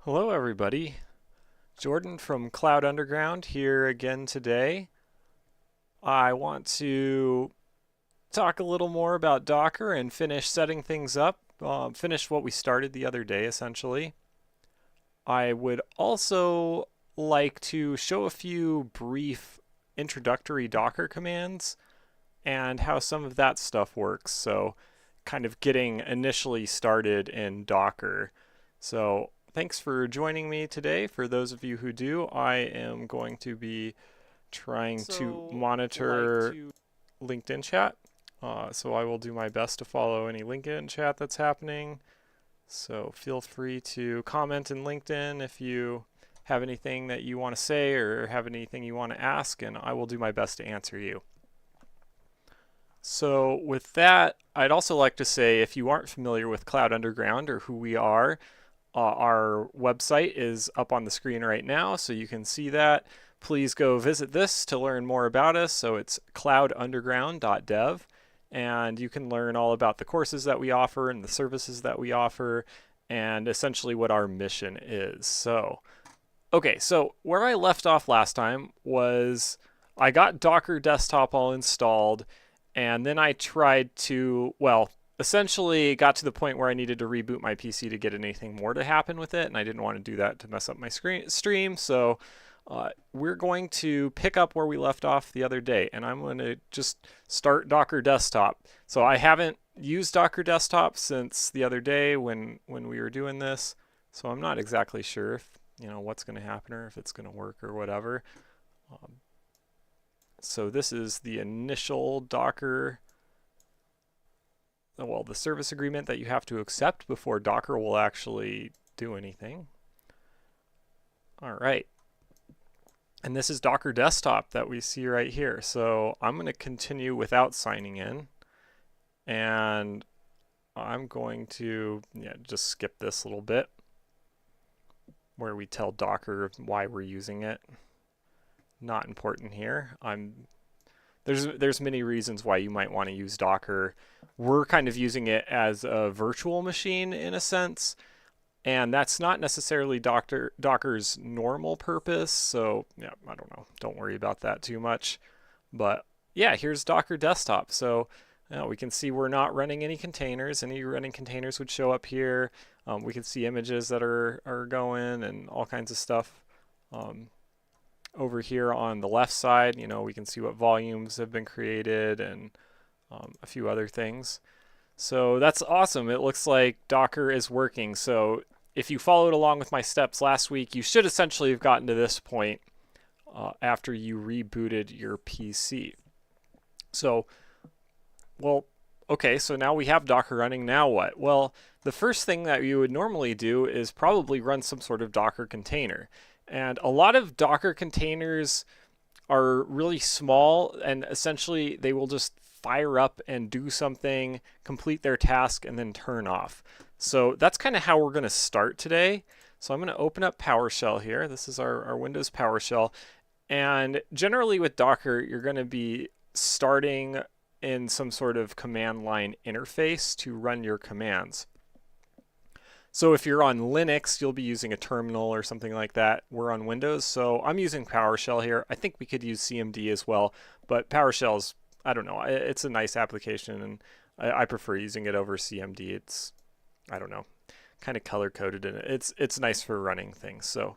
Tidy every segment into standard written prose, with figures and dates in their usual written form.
Hello everybody, Jordan from Cloud Underground here again today. I want to talk a little more about Docker and finish setting things up, finish what we started the other day essentially. I would also like to show a few brief introductory Docker commands and how some of that stuff works. So kind of getting initially started in Docker. So thanks for joining me today. For those of you who do, I am going to be trying to monitor LinkedIn chat. So I will do my best to follow any LinkedIn chat that's happening. So feel free to comment in LinkedIn if you have anything that you want to say or have anything you want to ask, and I will do my best to answer you. So with that, I'd also like to say if you aren't familiar with Cloud Underground or who we are, our website is up on the screen right now, so you can see that. Please go visit this to learn more about us. So it's cloudunderground.dev, and you can learn all about the courses that we offer and the services that we offer, and essentially what our mission is. So, okay, so where I left off last time was I got Docker Desktop all installed, and then I tried to, essentially it got to the point where I needed to reboot my PC to get anything more to happen with it, and I didn't want to do that to mess up my stream. So we're going to pick up where we left off the other day, and I'm going to just start Docker Desktop. So I haven't used Docker Desktop since the other day when we were doing this, so I'm not exactly sure if what's going to happen or if it's going to work or whatever. So this is the initial Docker, the service agreement that you have to accept before Docker will actually do anything. All right. And this is Docker Desktop that we see right here. So I'm going to continue without signing in. And I'm going to just skip this little bit where we tell Docker why we're using it. Not important here. There's many reasons why you might want to use Docker. We're kind of using it as a virtual machine in a sense, and that's not necessarily Docker's normal purpose. So yeah, I don't know. Don't worry about that too much. But yeah, here's Docker Desktop. So we can see we're not running any containers. Any running containers would show up here. We can see images that are going and all kinds of stuff. Over here on the left side, we can see what volumes have been created and a few other things. So that's awesome. It looks like Docker is working. So if you followed along with my steps last week, you should essentially have gotten to this point after you rebooted your PC. So, okay, so now we have Docker running. Now what? Well, the first thing that you would normally do is probably run some sort of Docker container. And a lot of Docker containers are really small, and essentially they will just fire up and do something, complete their task, and then turn off. So that's kind of how we're going to start today. So I'm going to open up PowerShell here. This is our Windows PowerShell. And generally with Docker, you're going to be starting in some sort of command line interface to run your commands. So if you're on Linux, you'll be using a terminal or something like that. We're on Windows, so I'm using PowerShell here. I think we could use CMD as well, but PowerShell's, I don't know, it's a nice application, and I prefer using it over CMD. It's, I don't know, kind of color-coded, and it's nice for running things. So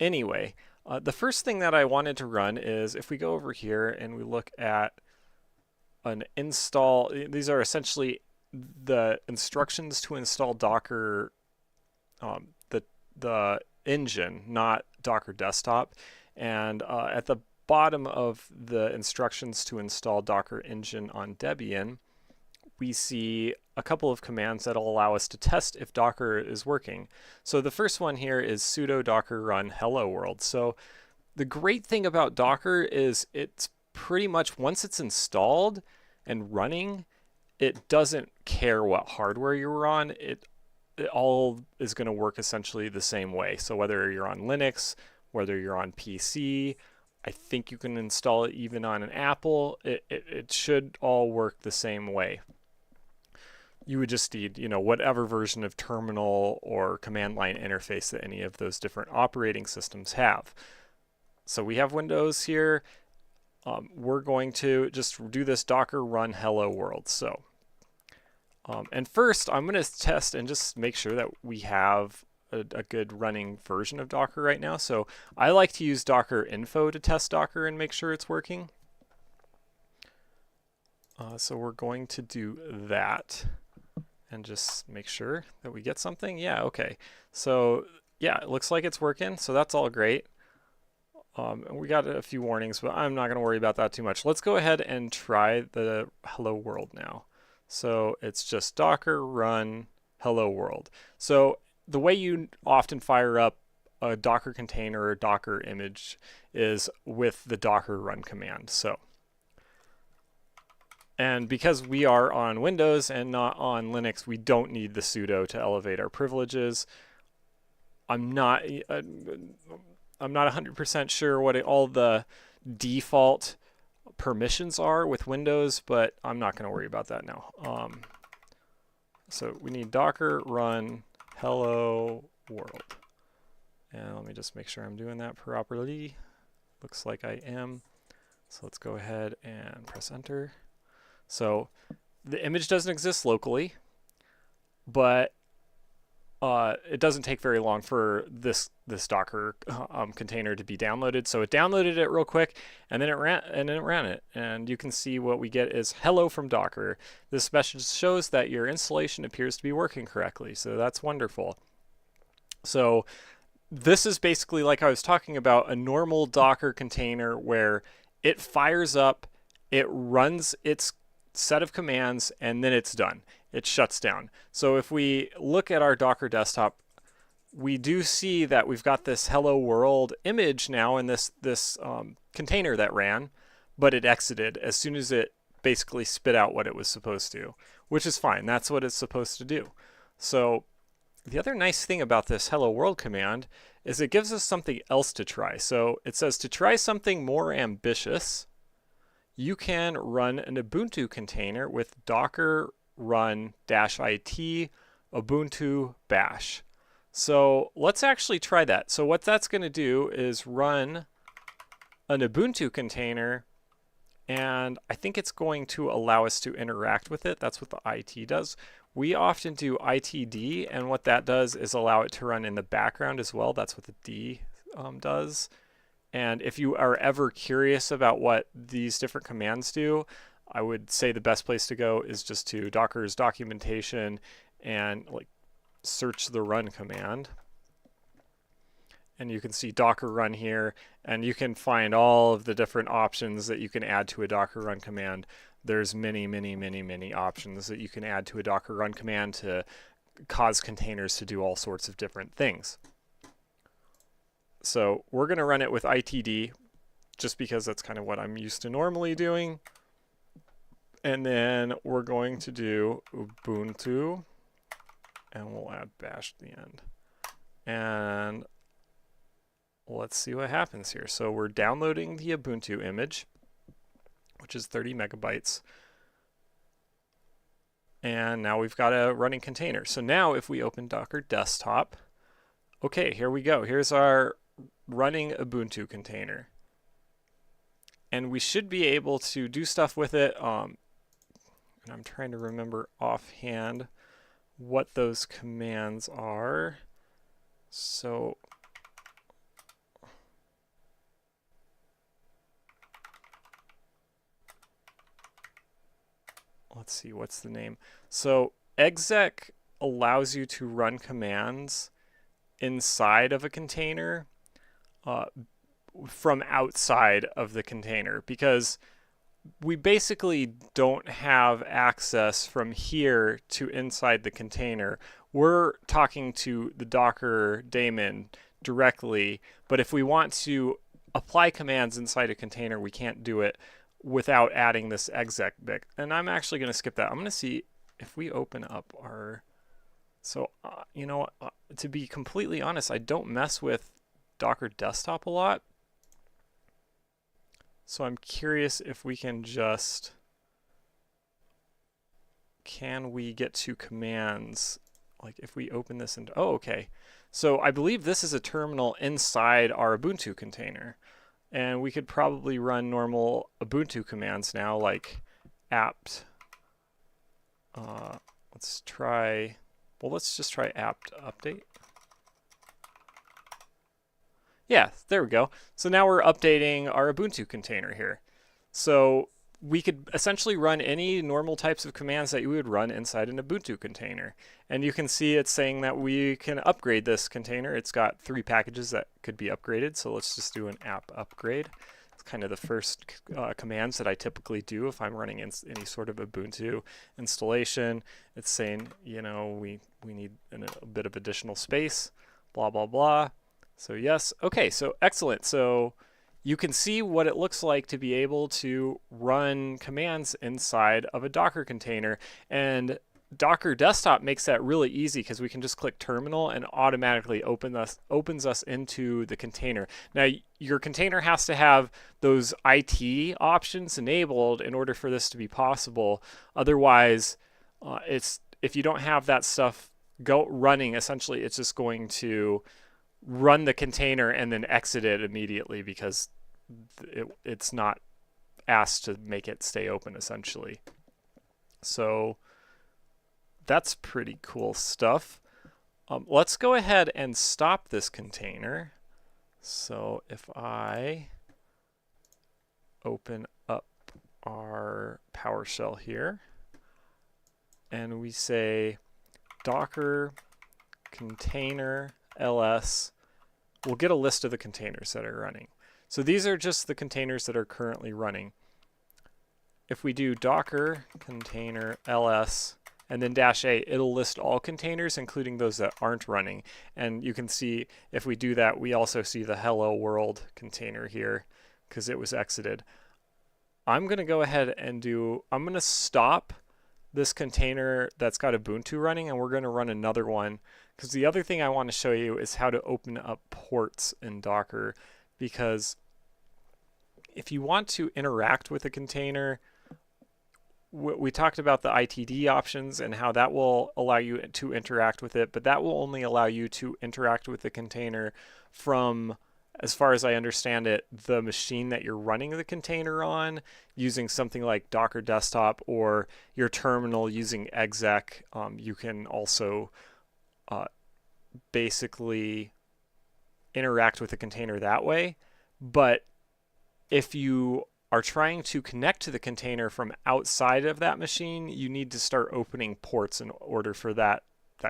anyway, the first thing that I wanted to run is if we go over here and we look at an install, these are essentially the instructions to install Docker, the engine, not Docker Desktop. And at the bottom of the instructions to install Docker engine on Debian, we see a couple of commands that will allow us to test if Docker is working. So the first one here is sudo docker run hello world. So the great thing about Docker is it's pretty much, once it's installed and running, it doesn't care what hardware you're on. It all is going to work essentially the same way. So whether you're on Linux, whether you're on PC, I think you can install it even on an Apple. It should all work the same way. you would just need, whatever version of terminal or command line interface that any of those different operating systems have. So we have Windows here. We're going to just do this docker run hello world. So, and first I'm going to test and just make sure that we have a good running version of Docker right now. So I like to use Docker info to test Docker and make sure it's working. So we're going to do that and just make sure that we get something. Yeah, okay. So yeah, it looks like it's working. So that's all great. And we got a few warnings, but I'm not going to worry about that too much. Let's go ahead and try the hello world now. So it's just docker run hello world. So the way you often fire up a Docker container or Docker image is with the docker run command. And because we are on Windows and not on Linux, we don't need the sudo to elevate our privileges. I'm not 100% sure what all the default permissions are with Windows, but I'm not going to worry about that now. So we need docker run hello world. And let me just make sure I'm doing that properly. Looks like I am. So let's go ahead and press enter. So the image doesn't exist locally, but it doesn't take very long for this Docker container to be downloaded. So it downloaded it real quick, and then it ran it. And you can see what we get is hello from Docker. This message shows that your installation appears to be working correctly. So that's wonderful. So this is basically, like I was talking about, a normal Docker container where it fires up, it runs its set of commands, and then it's done. It shuts down. So if we look at our Docker desktop, we do see that we've got this hello world image now in this container that ran, but it exited as soon as it basically spit out what it was supposed to, which is fine. That's what it's supposed to do. So the other nice thing about this hello world command is it gives us something else to try. So it says to try something more ambitious, you can run an Ubuntu container with docker run -it Ubuntu bash. So let's actually try that. So what that's going to do is run an Ubuntu container, and I think it's going to allow us to interact with it. That's what the IT does. We often do ITD, and what that does is allow it to run in the background as well. That's what the D does. And if you are ever curious about what these different commands do, I would say the best place to go is just to Docker's documentation and search the run command. And you can see Docker run here, and you can find all of the different options that you can add to a Docker run command. There's many, many, many, many options that you can add to a Docker run command to cause containers to do all sorts of different things. So we're going to run it with ITD just because that's kind of what I'm used to normally doing. And then we're going to do Ubuntu, and we'll add bash at the end. And let's see what happens here. So we're downloading the Ubuntu image, which is 30 megabytes. And now we've got a running container. So now if we open Docker Desktop, okay, here we go. Here's our running Ubuntu container. And we should be able to do stuff with it. And I'm trying to remember offhand what those commands are. So let's see, what's the name? So exec allows you to run commands inside of a container from outside of the container, because we basically don't have access from here to inside the container. We're talking to the Docker daemon directly, but if we want to apply commands inside a container, we can't do it without adding this exec bit. And I'm actually going to skip that. I'm going to see if we open up our... So, you know, to be completely honest, I don't mess with Docker Desktop a lot. So I'm curious if we can just can we get to commands? Like if we open this and oh, okay. So I believe this is a terminal inside our Ubuntu container. And we could probably run normal Ubuntu commands now, like apt. Let's try, well, let's just try apt update. Yeah, there we go. So now we're updating our Ubuntu container here. So we could essentially run any normal types of commands that you would run inside an Ubuntu container. And you can see it's saying that we can upgrade this container. It's got 3 packages that could be upgraded. So let's just do an app upgrade. It's kind of the first commands that I typically do if I'm running any sort of Ubuntu installation. It's saying, you know, we need a bit of additional space, blah, blah, blah. So yes, okay, so excellent. So you can see what it looks like to be able to run commands inside of a Docker container. And Docker Desktop makes that really easy because we can just click terminal and automatically opens us into the container. Now, your container has to have those IT options enabled in order for this to be possible. Otherwise, if you don't have that stuff running, essentially it's just going to run the container and then exit it immediately because it's not asked to make it stay open, essentially. So that's pretty cool stuff. Let's go ahead and stop this container. So if I open up our PowerShell here and we say docker container ls, we'll get a list of the containers that are running. So these are just the containers that are currently running. If we do docker container ls and then -a, it'll list all containers, including those that aren't running. And you can see if we do that, we also see the hello world container here because it was exited. I'm going to go ahead and I'm going to stop this container that's got Ubuntu running, and we're going to run another one, because the other thing I want to show you is how to open up ports in Docker, because if you want to interact with a container, we talked about the ITD options and how that will allow you to interact with it, but that will only allow you to interact with the container from, as far as I understand it, the machine that you're running the container on, using something like Docker Desktop or your terminal using exec. You can also basically interact with the container that way. But if you are trying to connect to the container from outside of that machine, you need to start opening ports in order for that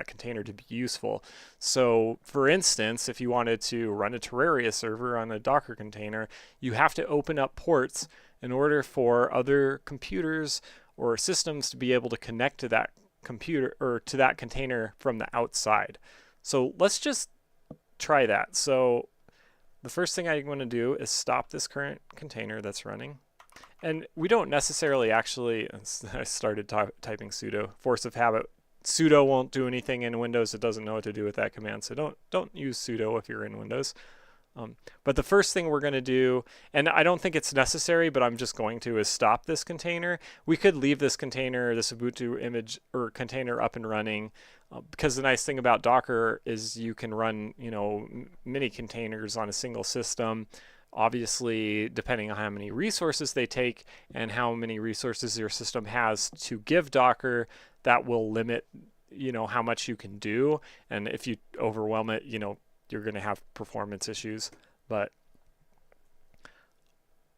container to be useful. So for instance, if you wanted to run a Terraria server on a Docker container, you have to open up ports in order for other computers or systems to be able to connect to that computer or to that container from the outside. So let's just try that. So the first thing I'm going to do is stop this current container that's running. And we don't necessarily actually, I started typing sudo, force of habit. Sudo won't do anything in Windows. It doesn't know what to do with that command. So don't use sudo if you're in Windows. But the first thing we're going to do, and I don't think it's necessary, but I'm just going to, is stop this container. We could leave this container, this Ubuntu image or container up and running, because the nice thing about Docker is you can run, many containers on a single system. Obviously, depending on how many resources they take and how many resources your system has to give Docker, that will limit, how much you can do. And if you overwhelm it, you're going to have performance issues. But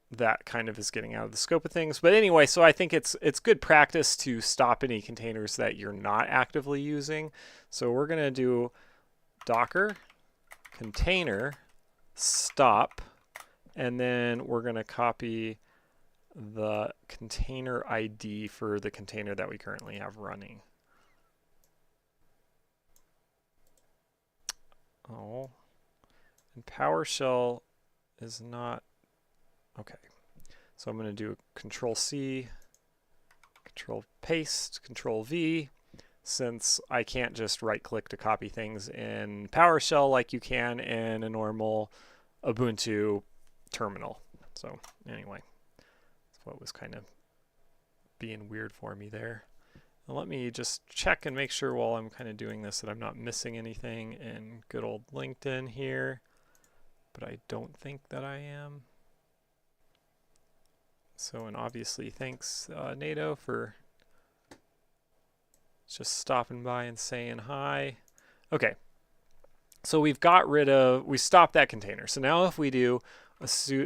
that kind of is getting out of the scope of things. But anyway, so I think it's good practice to stop any containers that you're not actively using. So we're going to do docker container stop, and then we're going to copy the container ID for the container that we currently have running. Oh, and PowerShell is not, okay. So I'm going to do Control C, Control Paste, Control V, since I can't just right click to copy things in PowerShell like you can in a normal Ubuntu terminal. So anyway, that's what was kind of being weird for me there. Now let me just check and make sure while I'm kind of doing this that I'm not missing anything in good old LinkedIn here, but I don't think that I am. So, and obviously thanks NATO for just stopping by and saying hi. Okay, so we stopped that container. So now if we do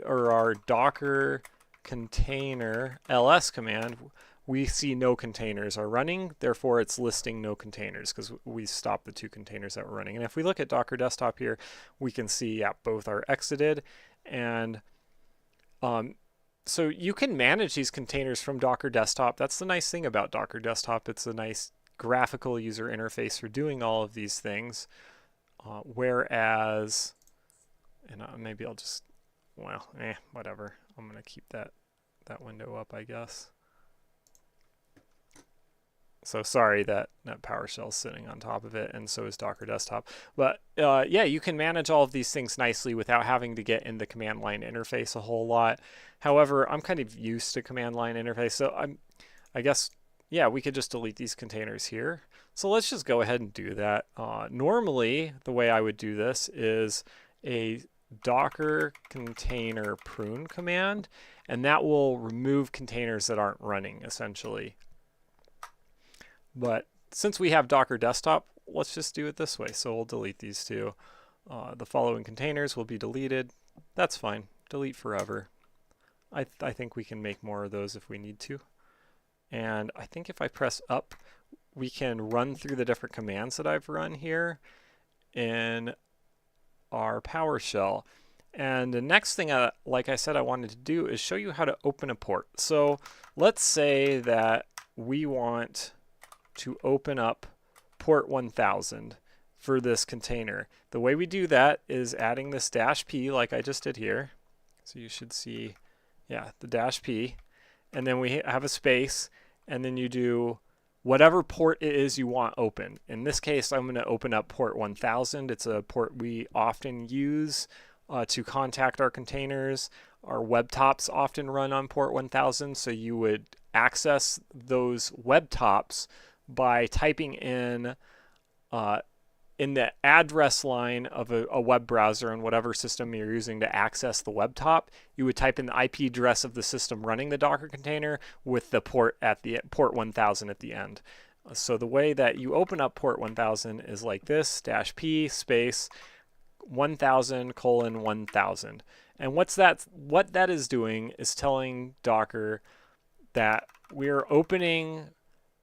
our docker container ls command, we see no containers are running, therefore it's listing no containers because we stopped the 2 containers that were running. And if we look at Docker Desktop here, we can see both are exited. And so you can manage these containers from Docker Desktop. That's the nice thing about Docker Desktop. It's a nice graphical user interface for doing all of these things. Whereas, and maybe I'll just, well, whatever. I'm going to keep that window up, I guess. So sorry that PowerShell is sitting on top of it, and so is Docker Desktop. But yeah, you can manage all of these things nicely without having to get in the command line interface a whole lot. However, I'm kind of used to command line interface, so I guess, yeah, we could just delete these containers here. So let's just go ahead and do that. Normally, the way I would do this is a docker container prune command, and that will remove containers that aren't running, essentially. But since we have Docker Desktop, let's just do it this way. So we'll delete these 2. The following containers will be deleted. That's fine. Delete forever. I think we can make more of those if we need to. And I think if I press up, we can run through the different commands that I've run here in our PowerShell. And the next thing, like I said, I wanted to do is show you how to open a port. So let's say that we want to open up port 1000 for this container. The way we do that is adding this -p like I just did here. So you should see, yeah, the -p. And then we have a space, and then you do whatever port it is you want open. In this case, I'm going to open up port 1000. It's a port we often use to contact our containers. Our web tops often run on port 1000, so you would access those web tops by typing in the address line of a web browser on whatever system you're using to access the web top. You would type in the IP address of the system running the Docker container with the port at the port 1000 at the end. So the way that you open up port 1000 is like this: -p space 1000:1000. And what that is doing is telling Docker that we're opening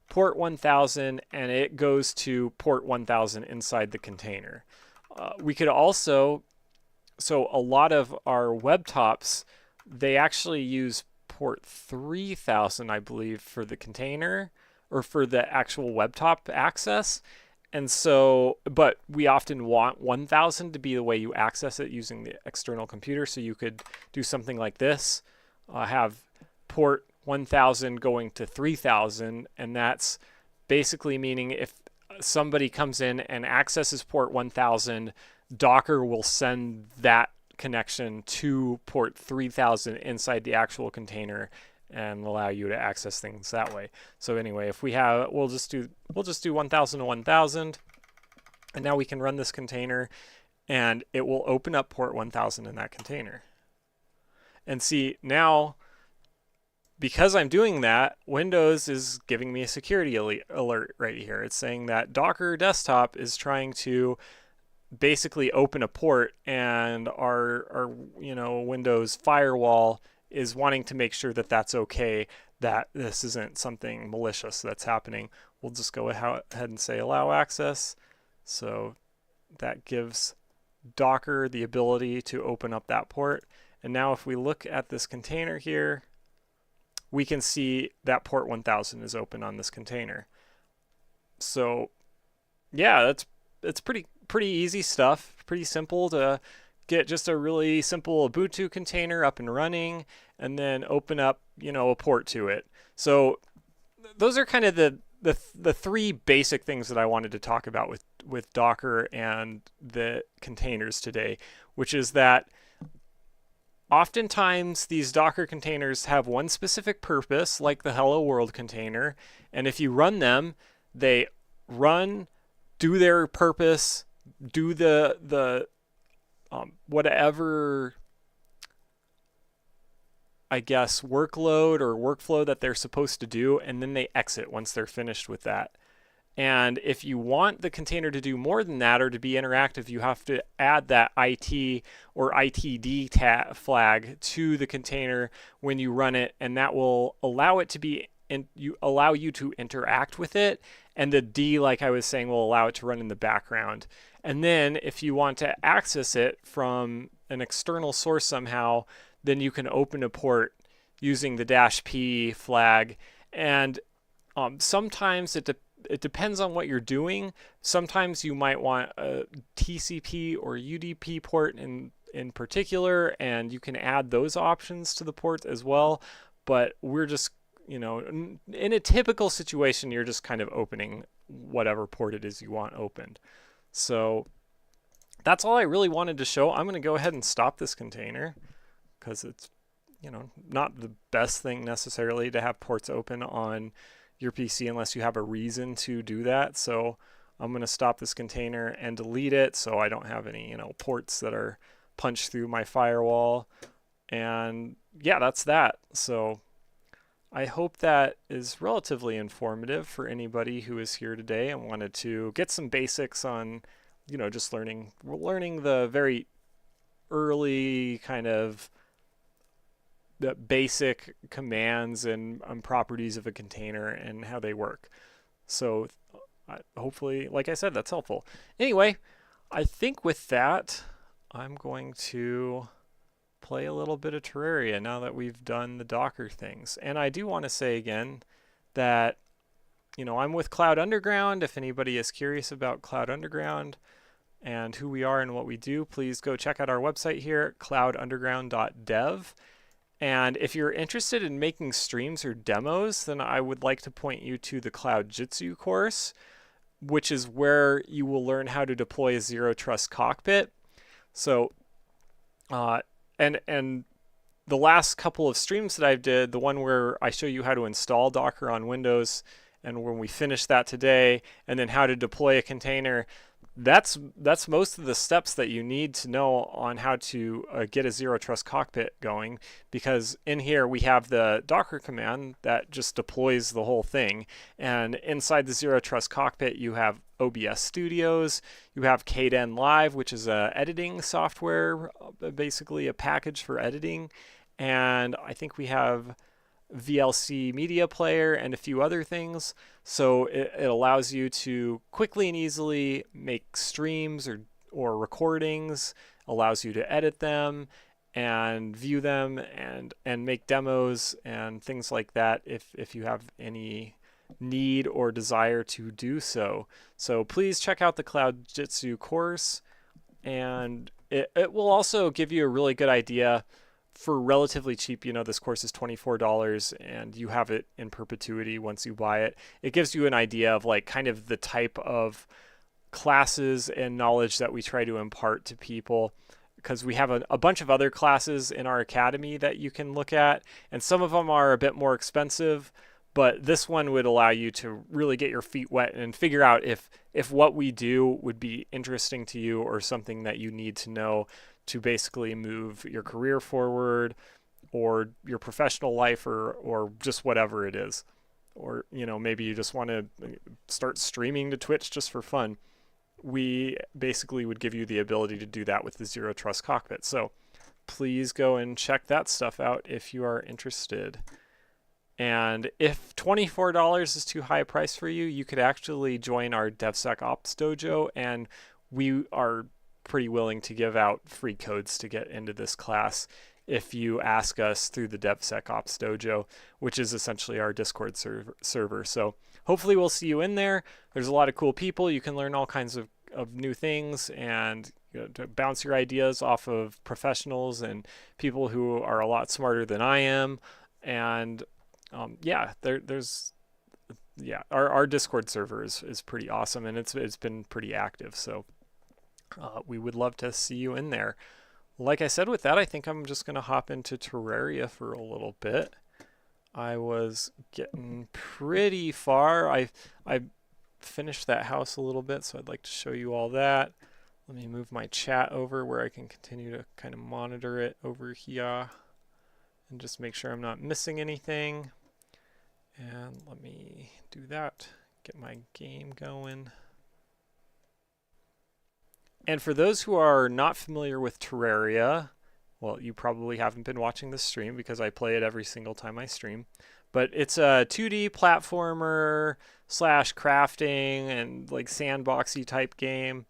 port 1000 and it goes to port 1000 inside the container. We could also, so a lot of our web tops, they actually use port 3000, I believe, for the container or for the actual web top access. And so, but we often want 1000 to be the way you access it using the external computer. So you could do something like this, have port 1000 going to 3000, and that's basically meaning if somebody comes in and accesses port 1000, Docker will send that connection to port 3000 inside the actual container and allow you to access things that way. So anyway, if we have, we'll just do 1000 to 1000, and now we can run this container and it will open up port 1000 in that container. And see, now because I'm doing that, Windows is giving me a security alert right here. It's saying that Docker Desktop is trying to basically open a port, and our Windows firewall is wanting to make sure that that's okay, that this isn't something malicious that's happening. We'll just go ahead and say allow access. So that gives Docker the ability to open up that port. And now if we look at this container here, we can see that port 1000 is open on this container. So yeah, it's pretty easy stuff. Pretty simple to get just a really simple Ubuntu container up and running, and then open up, a port to it. So those are kind of the 3 basic things that I wanted to talk about with Docker and the containers today, which is that oftentimes these Docker containers have one specific purpose, like the Hello World container, and if you run them, they run, do their purpose, do the whatever, I guess, workload or workflow that they're supposed to do, and then they exit once they're finished with that. And if you want the container to do more than that or to be interactive, you have to add that IT or ITD flag to the container when you run it, and that will allow it to be allow you to interact with it. And the D, like I was saying, will allow it to run in the background. And then if you want to access it from an external source somehow, then you can open a port using the -P flag. And sometimes it depends on what you're doing. Sometimes you might want a TCP or UDP port in particular, and you can add those options to the port as well. But we're just, in a typical situation, you're just kind of opening whatever port it is you want opened. So that's all I really wanted to show. I'm going to go ahead and stop this container because it's, not the best thing necessarily to have ports open on your PC unless you have a reason to do that. So I'm going to stop this container and delete it so I don't have any, ports that are punched through my firewall. And yeah, that's that. So I hope that is relatively informative for anybody who is here today and wanted to get some basics on, just learning the very early kind of the basic commands and properties of a container and how they work. So hopefully, like I said, that's helpful. Anyway, I think with that, I'm going to play a little bit of Terraria now that we've done the Docker things. And I do want to say again that, I'm with Cloud Underground. If anybody is curious about Cloud Underground and who we are and what we do, please go check out our website here, cloudunderground.dev. And if you're interested in making streams or demos, then I would like to point you to the Cloud Jitsu course, which is where you will learn how to deploy a Zero Trust Cockpit. So, and the last couple of streams that I did, the one where I show you how to install Docker on Windows, and when we finish that today, and then how to deploy a container, that's most of the steps that you need to know on how to get a Zero Trust Cockpit going, because in here we have the Docker command that just deploys the whole thing, and inside the Zero Trust Cockpit you have OBS Studios, you have Kdenlive, which is a editing software, basically a package for editing, and I think we have VLC media player and a few other things. So it allows you to quickly and easily make streams or recordings, allows you to edit them and view them and make demos and things like that if you have any need or desire to do so. So please check out the Cloud Jitsu course, and it will also give you a really good idea for relatively cheap. This course is $24 and you have it in perpetuity once you buy it. It gives you an idea of like kind of the type of classes and knowledge that we try to impart to people, because we have a bunch of other classes in our academy that you can look at, and some of them are a bit more expensive, but this one would allow you to really get your feet wet and figure out if what we do would be interesting to you or something that you need to know to basically move your career forward or your professional life or just whatever it is. Or, maybe you just want to start streaming to Twitch just for fun. We basically would give you the ability to do that with the Zero Trust Cockpit. So please go and check that stuff out if you are interested. And if $24 is too high a price for you, you could actually join our DevSecOps dojo, and we are pretty willing to give out free codes to get into this class if you ask us through the DevSecOps dojo, which is essentially our Discord server. So hopefully we'll see you in there. There's a lot of cool people. You can learn all kinds of new things and to bounce your ideas off of professionals and people who are a lot smarter than I am. And our Discord server is pretty awesome, and it's been pretty active. So we would love to see you in there. like I said with that, I think I'm just going to hop into Terraria for a little bit. I was getting pretty far. I finished that house a little bit, so I'd like to show you all that. Let me move my chat over where I can continue to kind of monitor it over here and just make sure I'm not missing anything. And let me do that, get my game going. And for those who are not familiar with Terraria, well, you probably haven't been watching this stream because I play it every single time I stream. But it's a 2D platformer / crafting and like sandboxy type game.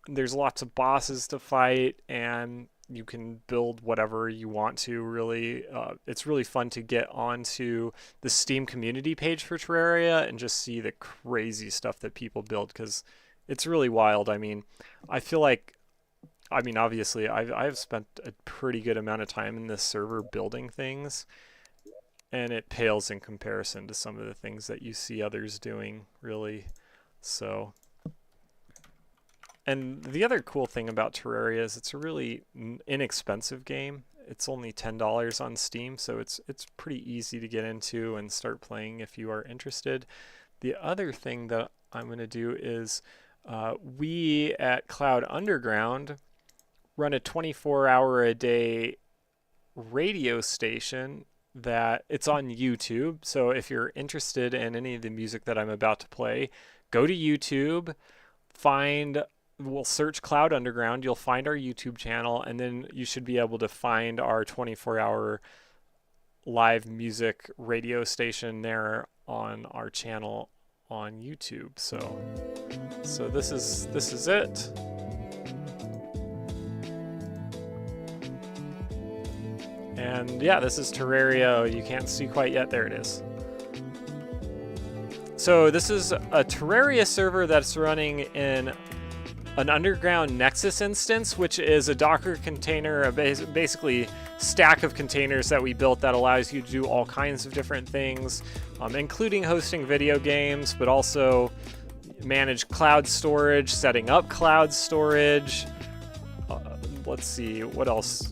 There's lots of bosses to fight, and you can build whatever you want to, really. It's really fun to get onto the Steam community page for Terraria and just see the crazy stuff that people build, because it's really wild. I mean, I feel like, obviously, I've spent a pretty good amount of time in this server building things, and it pales in comparison to some of the things that you see others doing, really. So, and the other cool thing about Terraria is it's a really inexpensive game. It's only $10 on Steam, so it's pretty easy to get into and start playing if you are interested. The other thing that I'm going to do is we at Cloud Underground run a 24-hour-a-day radio station that it's on YouTube. So if you're interested in any of the music that I'm about to play, go to YouTube, we'll search Cloud Underground, you'll find our YouTube channel, and then you should be able to find our 24-hour live music radio station there on our channel on YouTube. So this is it. And yeah, this is Terraria. You can't see quite yet. There it is. So this is a Terraria server that's running in an underground Nexus instance, which is a Docker container, basically stack of containers that we built that allows you to do all kinds of different things, including hosting video games, but also manage cloud storage, setting up cloud storage. Let's see, what else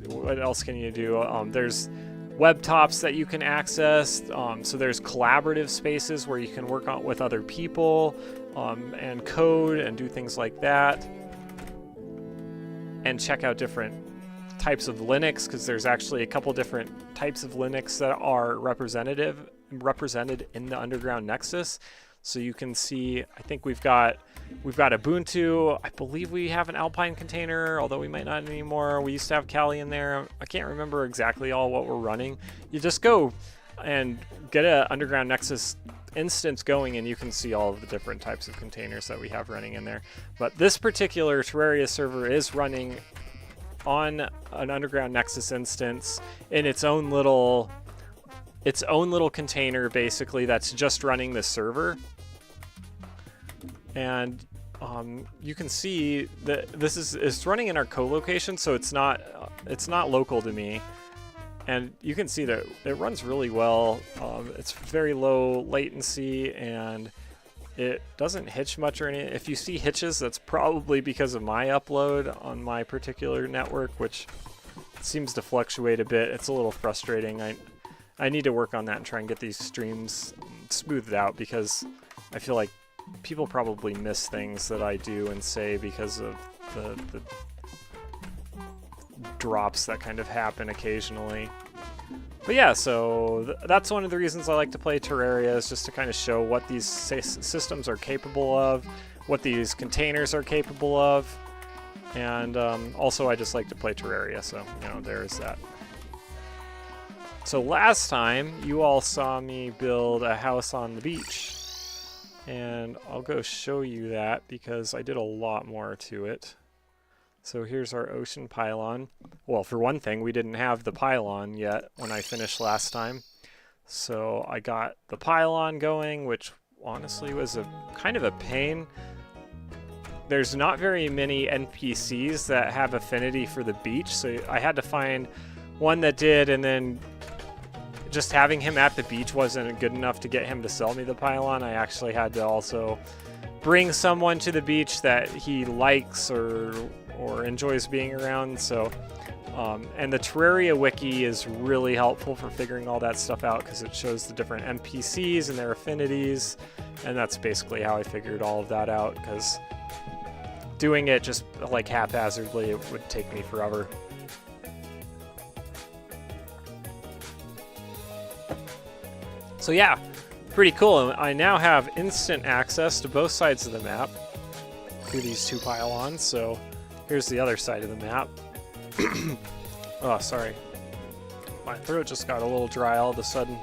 can you do? There's webtops that you can access. So there's collaborative spaces where you can work on with other people and code and do things like that. And check out different types of Linux, because there's actually a couple different types of Linux that are represented in the Underground Nexus. So you can see, I think we've got Ubuntu. I believe we have an Alpine container, although we might not anymore. We used to have Kali in there. I can't remember exactly all what we're running. You just go and get an Underground Nexus instance going, and you can see all of the different types of containers that we have running in there. But this particular Terraria server is running on an Underground Nexus instance in its own little container, basically, that's just running the server. And you can see that it's running in our co-location, so it's not local to me. And you can see that it runs really well. It's very low latency, and it doesn't hitch much or anything. If you see hitches, that's probably because of my upload on my particular network, which seems to fluctuate a bit. It's a little frustrating. I need to work on that and try and get these streams smoothed out, because I feel like people probably miss things that I do and say because of the drops that kind of happen occasionally. But yeah, so that's one of the reasons I like to play Terraria, is just to kind of show what these systems are capable of, what these containers are capable of, and also I just like to play Terraria, so there's that. So last time you all saw me build a house on the beach, and I'll go show you that because I did a lot more to it. So here's our ocean pylon. Well, for one thing, we didn't have the pylon yet when I finished last time. So I got the pylon going, which honestly was kind of a pain. There's not very many NPCs that have affinity for the beach, so I had to find one that did, and then just having him at the beach wasn't good enough to get him to sell me the pylon. I actually had to also bring someone to the beach that he likes or or enjoys being around. So, and the Terraria wiki is really helpful for figuring all that stuff out because it shows the different NPCs and their affinities, and that's basically how I figured all of that out, because doing it just like haphazardly, it would take me forever. So yeah, pretty cool. I now have instant access to both sides of the map through these two pylons. So here's the other side of the map. Oh, sorry. My throat just got a little dry all of a sudden.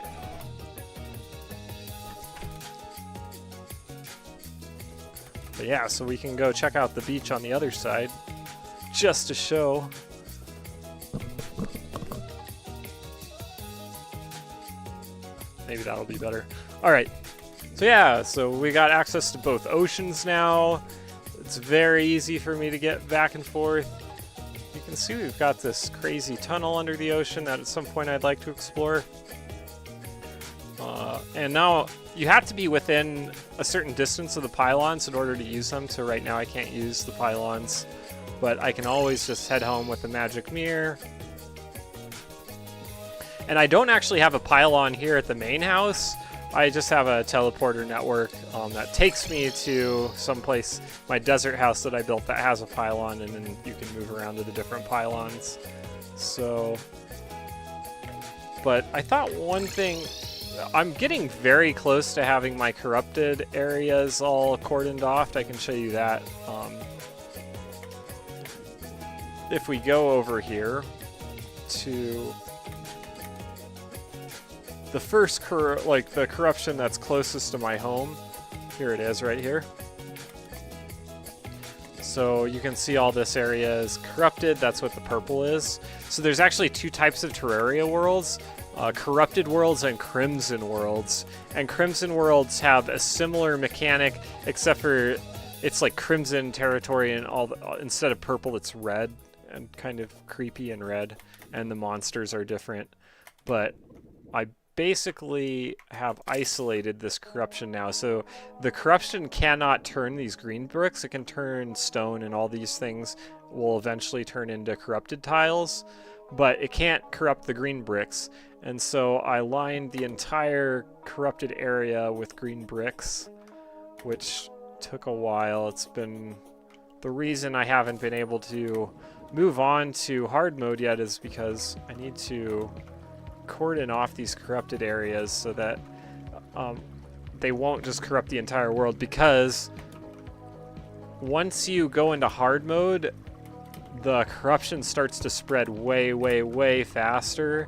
But yeah, so we can go check out the beach on the other side just to show. Maybe that'll be better. All right. So yeah, so we got access to both oceans now. It's very easy for me to get back and forth. You can see we've got this crazy tunnel under the ocean that at some point I'd like to explore. And now you have to be within a certain distance of the pylons in order to use them. So right now I can't use the pylons, but I can always just head home with the magic mirror. And I don't actually have a pylon here at the main house. I just have a teleporter network that takes me to someplace, my desert house that I built that has a pylon, and then you can move around to the different pylons. So, but I thought one thing, I'm getting very close to having my corrupted areas all cordoned off. I can show you that. If we go over here to the first the corruption that's closest to my home, here it is right here. So you can see all this area is corrupted. That's what the purple is. So there's actually two types of Terraria worlds, corrupted worlds and crimson worlds. And crimson worlds have a similar mechanic, except for it's like crimson territory, and instead of purple, it's red and kind of creepy and red, and the monsters are different. But I basically have isolated this corruption now. So the corruption cannot turn these green bricks. It can turn stone, and all these things will eventually turn into corrupted tiles, but it can't corrupt the green bricks. And so I lined the entire corrupted area with green bricks, which took a while. It's been the reason I haven't been able to move on to hard mode yet is because I need to cordon off these corrupted areas so that they won't just corrupt the entire world, because once you go into hard mode, the corruption starts to spread way faster,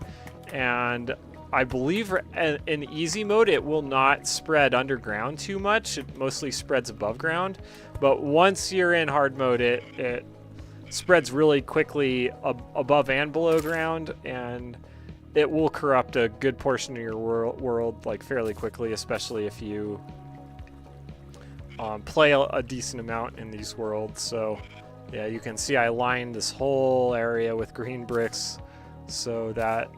and I believe in easy mode it will not spread underground too much. It mostly spreads above ground, but once you're in hard mode, it spreads really quickly above and below ground, and it will corrupt a good portion of your world like fairly quickly, especially if you play a decent amount in these worlds. So yeah, you can see I lined this whole area with green bricks so that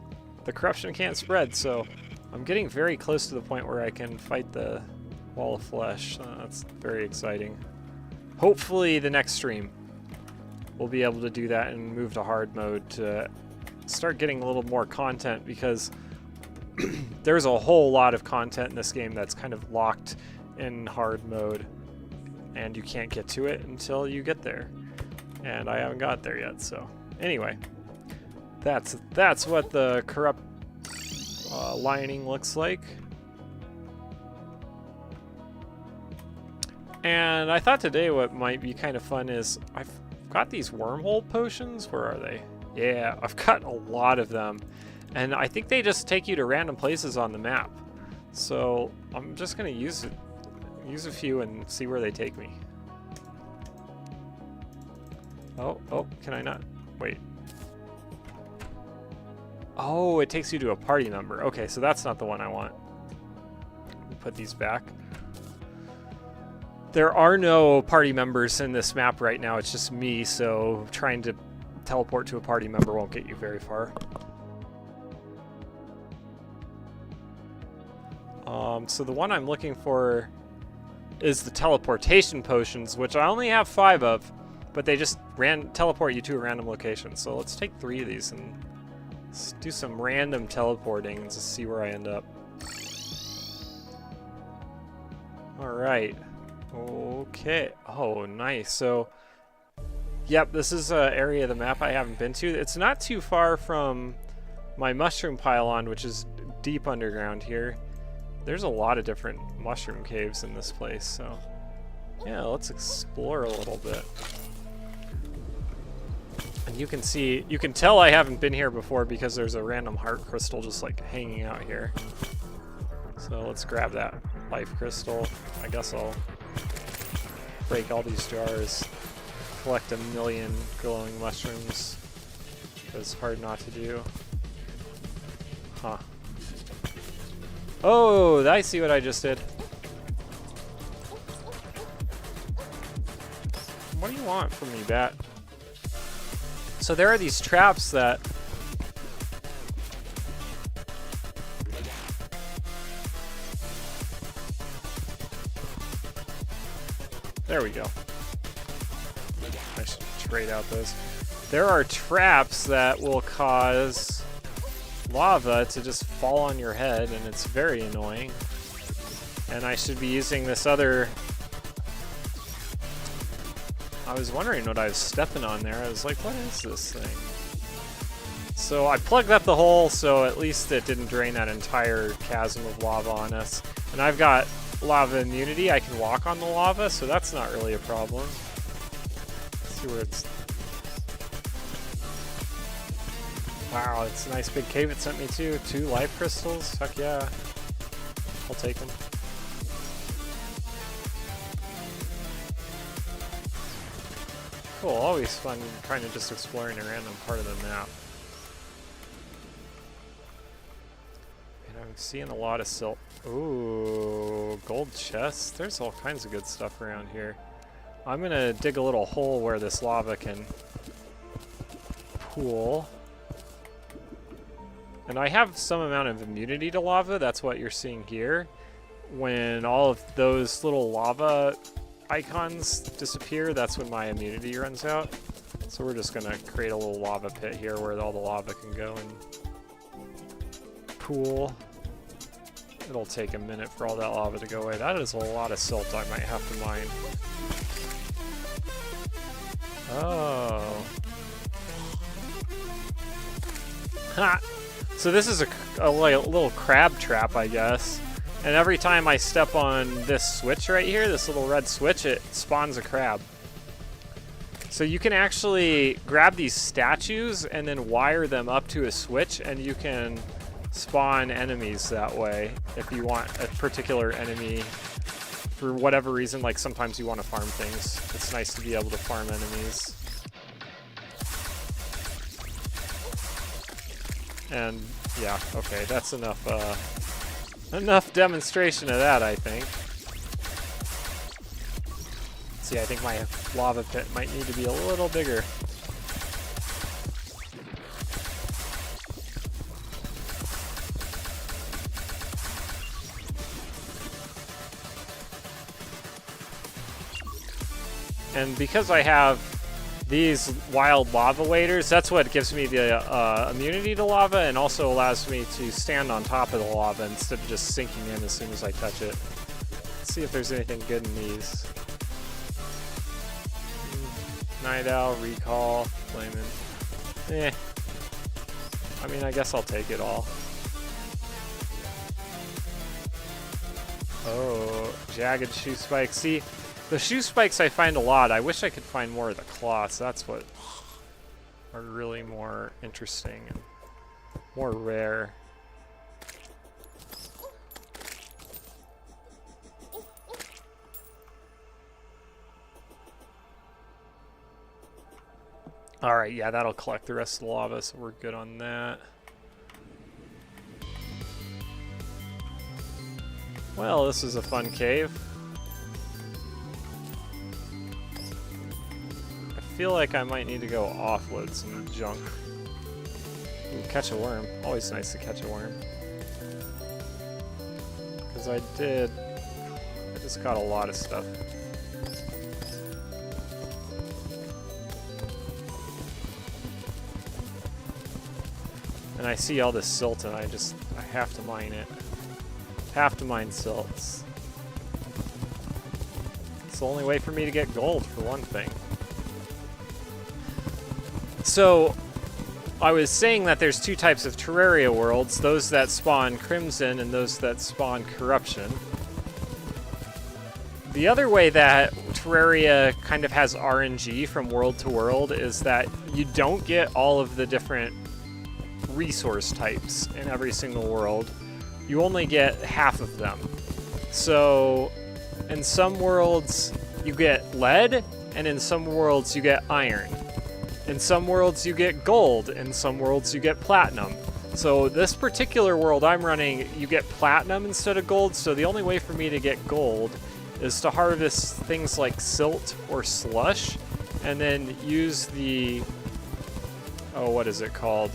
the corruption can't spread. So I'm getting very close to the point where I can fight the wall of flesh. That's very exciting. Hopefully the next stream we'll be able to do that and move to hard mode to start getting a little more content, because there's a whole lot of content in this game that's kind of locked in hard mode, and you can't get to it until you get there, and I haven't got there yet. So anyway, that's what the corrupt lining looks like. And I thought today what might be kind of fun is I've got these wormhole potions. Where are they? Yeah, I've got a lot of them, and I think they just take you to random places on the map. So I'm just gonna use a few and see where they take me. Oh, can I not? Wait. Oh, it takes you to a party member. Okay, so that's not the one I want. Let me put these back. There are no party members in this map right now. It's just me, so trying to teleport to a party member won't get you very far. So the one I'm looking for is the teleportation potions, which I only have 5 of. but they just teleport you to a random location. So let's take 3 of these and let's do some random teleporting and just see where I end up. Alright. Okay. Oh, nice. So, yep, this is an area of the map I haven't been to. It's not too far from my mushroom pylon, which is deep underground here. There's a lot of different mushroom caves in this place, so yeah, let's explore a little bit. And you can tell I haven't been here before because there's a random heart crystal just like hanging out here. So let's grab that life crystal. I guess I'll break all these jars, collect 1,000,000 glowing mushrooms. It's hard not to do. Huh. Oh, I see what I just did. What do you want from me, bat? So there are these traps that... There we go. I should trade out those. There are traps that will cause lava to just fall on your head, and it's very annoying. And I should be using this other... I was wondering what I was stepping on there. I was like, what is this thing? So I plugged up the hole so at least it didn't drain that entire chasm of lava on us. And I've got lava immunity. I can walk on the lava, so that's not really a problem. Let's see where it's... Wow, it's a nice big cave it sent me to. 2 life crystals. Heck yeah. I'll take them. Cool, always fun kind of just exploring a random part of the map. And I'm seeing a lot of silt. Ooh, gold chests. There's all kinds of good stuff around here. I'm gonna dig a little hole where this lava can pool. And I have some amount of immunity to lava. That's what you're seeing here. When all of those little lava icons disappear, that's when my immunity runs out. So we're just gonna create a little lava pit here where all the lava can go and pool. It'll take a minute for all that lava to go away. That is a lot of silt I might have to mine. Oh. Ha! So this is a little crab trap, I guess. And every time I step on this switch right here, this little red switch, it spawns a crab. So you can actually grab these statues and then wire them up to a switch, and you can spawn enemies that way if you want a particular enemy for whatever reason. Like sometimes you want to farm things. It's nice to be able to farm enemies. And yeah, okay, that's enough enough demonstration of that, I think. See, I think my lava pit might need to be a little bigger. And because I have these wild lava waders, that's what gives me the immunity to lava, and also allows me to stand on top of the lava instead of just sinking in as soon as I touch it. Let's see if there's anything good in these. Night Owl, Recall, Flamin'. Eh. I mean, I guess I'll take it all. Oh, Jagged Shoe Spikes. See, the shoe spikes I find a lot. I wish I could find more of the cloths. That's what are really more interesting and more rare. Alright, yeah, that'll collect the rest of the lava, so we're good on that. Well, this is a fun cave. I feel like I might need to go offload some junk. Ooh, catch a worm. Always nice to catch a worm. Because I just got a lot of stuff. And I see all this silt and I have to mine it. Have to mine silts. It's the only way for me to get gold, for one thing. So, I was saying that there's two types of Terraria worlds, those that spawn Crimson and those that spawn Corruption. The other way that Terraria kind of has RNG from world to world is that you don't get all of the different resource types in every single world. You only get half of them. So in some worlds you get lead, and in some worlds you get iron. In some worlds you get gold, in some worlds you get platinum. So this particular world I'm running, you get platinum instead of gold, so the only way for me to get gold is to harvest things like silt or slush, and then use the, oh, what is it called?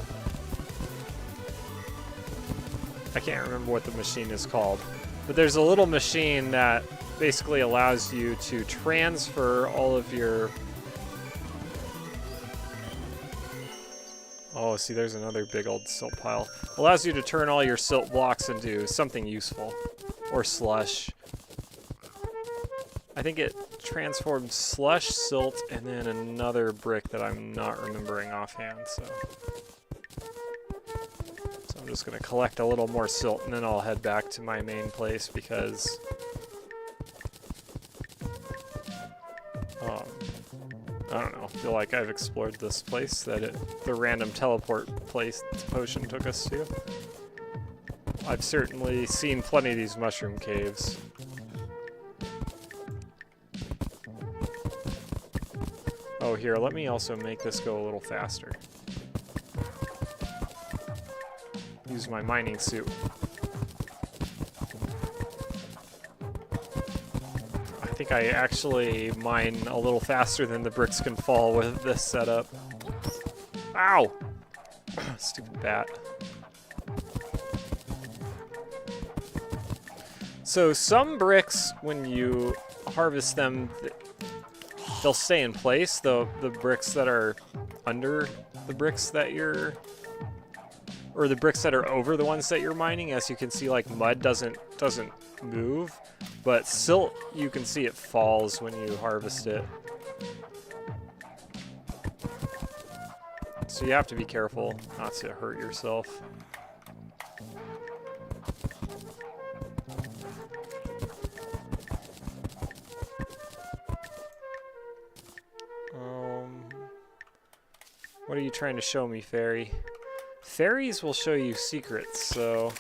I can't remember what the machine is called, but there's a little machine that basically allows you to transfer all of your, oh, see, there's another big old silt pile. Allows you to turn all your silt blocks into something useful, or slush. I think it transformed slush, silt, and then another brick that I'm not remembering offhand, so I'm just going to collect a little more silt, and then I'll head back to my main place, because I don't know, I feel like I've explored this place that the random teleport place potion took us to. I've certainly seen plenty of these mushroom caves. Oh, here, let me also make this go a little faster. Use my mining suit. I think I actually mine a little faster than the bricks can fall with this setup. Ow! Stupid bat. So some bricks, when you harvest them, they'll stay in place, the bricks that are under the bricks that you're, or the bricks that are over the ones that you're mining. As you can see, like, mud doesn't move, but silt, you can see it falls when you harvest it. So you have to be careful not to hurt yourself. What are you trying to show me, fairy? Fairies will show you secrets, so...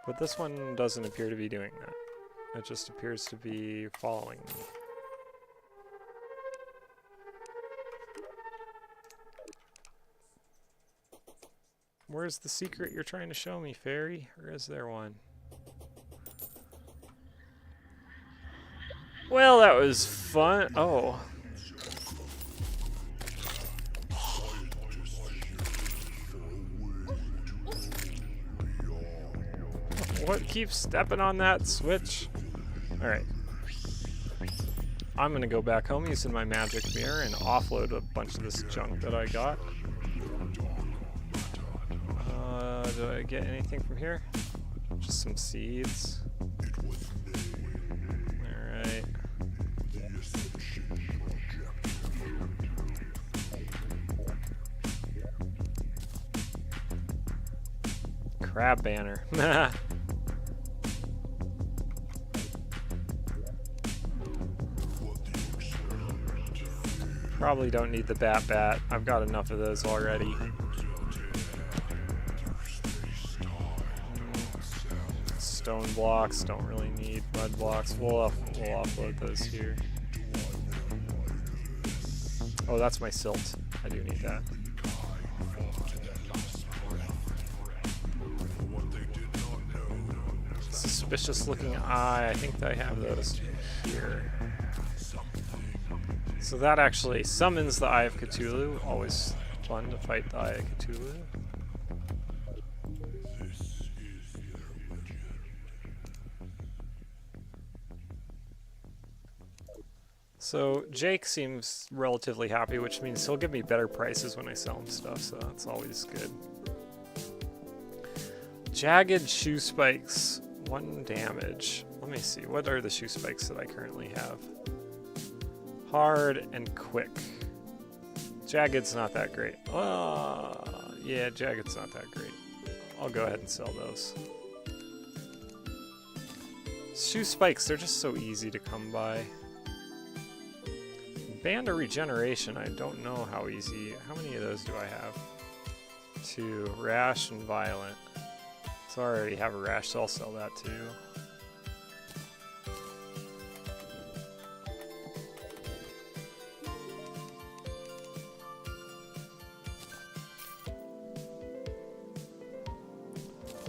But this one doesn't appear to be doing that. It just appears to be following me. Where's the secret you're trying to show me, fairy? Or is there one? Well, that was fun. Oh. What keeps stepping on that switch? Alright. I'm gonna go back home using my magic mirror and offload a bunch of this junk that I got. Did I get anything from here? Just some seeds. Alright. Crab banner. Probably don't need the bat. I've got enough of those already. Stone blocks, don't really need mud blocks. We'll offload those here. Oh, that's my silt. I do need that. Suspicious looking eye. I think I have those here. So that actually summons the Eye of Cthulhu. Always fun to fight the Eye of Cthulhu. So Jake seems relatively happy, which means he'll give me better prices when I sell him stuff, so that's always good. Jagged shoe spikes, 1 damage. Let me see, what are the shoe spikes that I currently have? Hard and quick. Jagged's not that great. Yeah, Jagged's not that great. I'll go ahead and sell those. Shoe spikes, they're just so easy to come by. Band of regeneration, I don't know how easy. How many of those do I have? 2. Rash and violent. So I already have a rash, so I'll sell that too.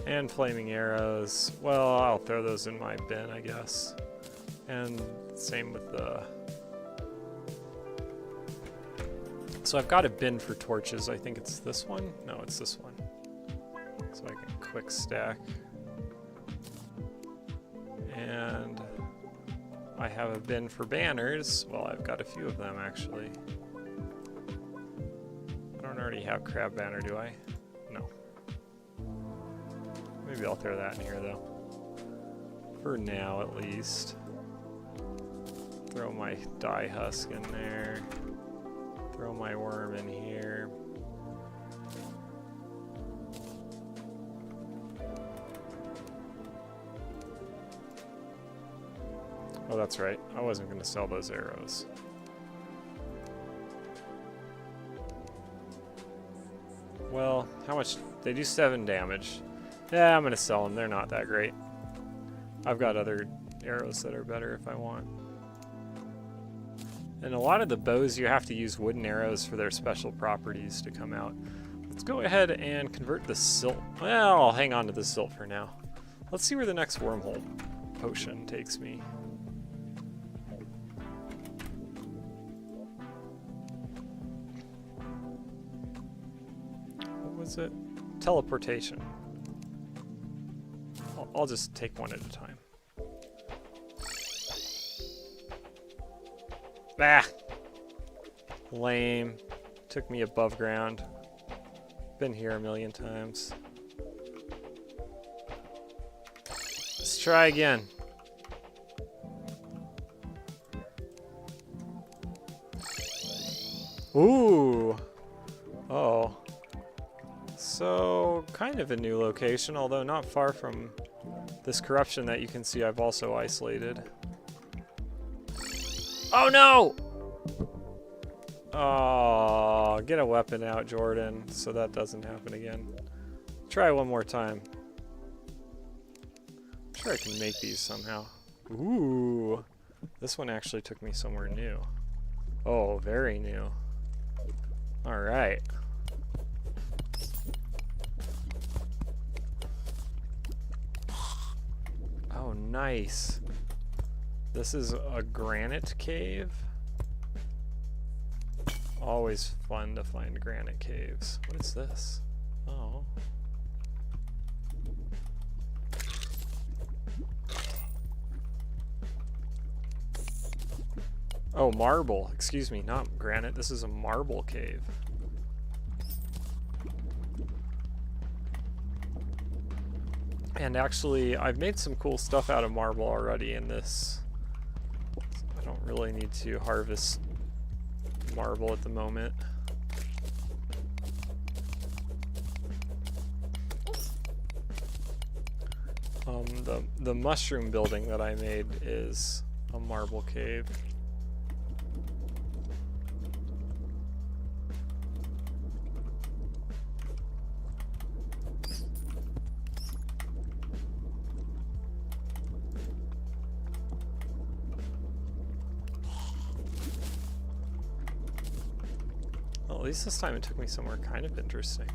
And flaming arrows. Well, I'll throw those in my bin, I guess. And same with the... So I've got a bin for torches. I think it's this one? No, it's this one. So I can quick stack. And I have a bin for banners. Well, I've got a few of them, actually. I don't already have crab banner, do I? No. Maybe I'll throw that in here, though. For now, at least. Throw my die husk in there. Throw my worm in here. Oh, that's right. I wasn't going to sell those arrows. Well, how much? They do 7 damage. Yeah, I'm going to sell them. They're not that great. I've got other arrows that are better if I want. And a lot of the bows, you have to use wooden arrows for their special properties to come out. Let's go ahead and convert the silt. Well, I'll hang on to the silt for now. Let's see where the next wormhole potion takes me. What was it? Teleportation. I'll just take one at a time. Ah! Lame. Took me above ground. Been here a million times. Let's try again. Ooh! Oh. So, kind of a new location, although not far from this corruption that you can see I've also isolated. Oh no! Oh, get a weapon out, Jordan, so that doesn't happen again. Try one more time. I'm sure I can make these somehow. Ooh, this one actually took me somewhere new. Oh, very new. All right. Oh, nice. This is a granite cave. Always fun to find granite caves. What is this? Oh. Oh, marble. Excuse me, not granite. This is a marble cave. And actually, I've made some cool stuff out of marble already in this. I don't really need to harvest marble at the moment. The mushroom building that I made is a marble cave. Well, at least this time it took me somewhere kind of interesting.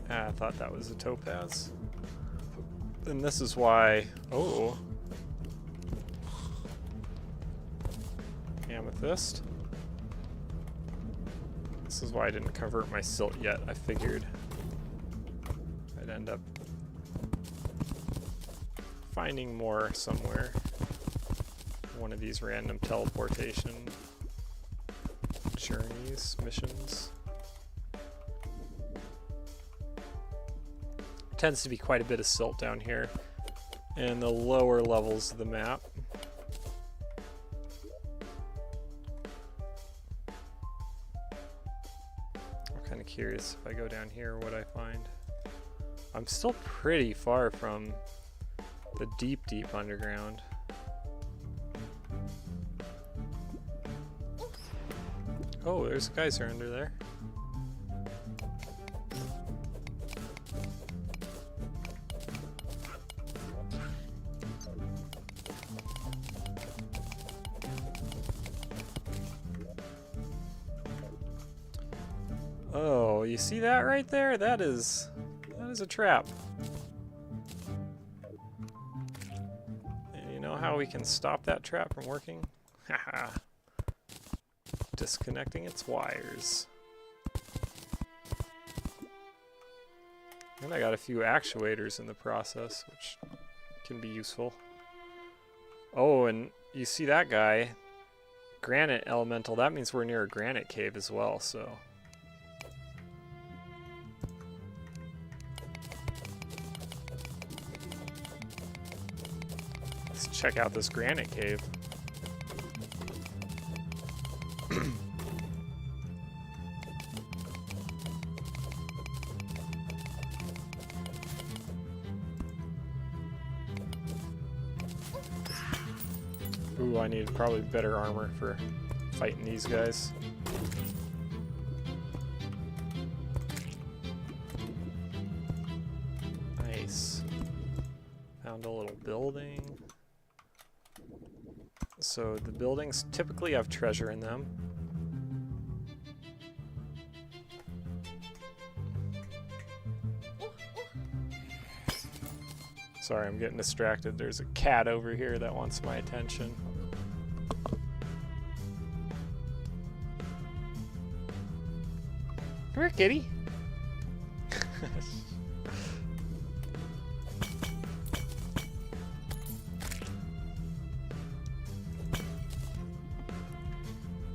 I thought that was a topaz. And this is why, oh, amethyst. This is why I didn't convert my silt yet. I figured I'd end up finding more somewhere. One of these random teleportation journeys, missions. Tends to be quite a bit of silt down here in the lower levels of the map. I'm kind of curious if I go down here what I find. I'm still pretty far from the deep, deep underground. Oh, there's a geyser under there. Oh, you see that right there? That is a trap. And you know how we can stop that trap from working? Haha. Disconnecting its wires. And I got a few actuators in the process, which can be useful. Oh, and you see that guy, granite elemental, that means we're near a granite cave as well, so. Let's check out this granite cave. Ooh, I need probably better armor for fighting these guys. Nice. Found a little building. So the buildings typically have treasure in them. Sorry, I'm getting distracted. There's a cat over here that wants my attention. Come here, kitty.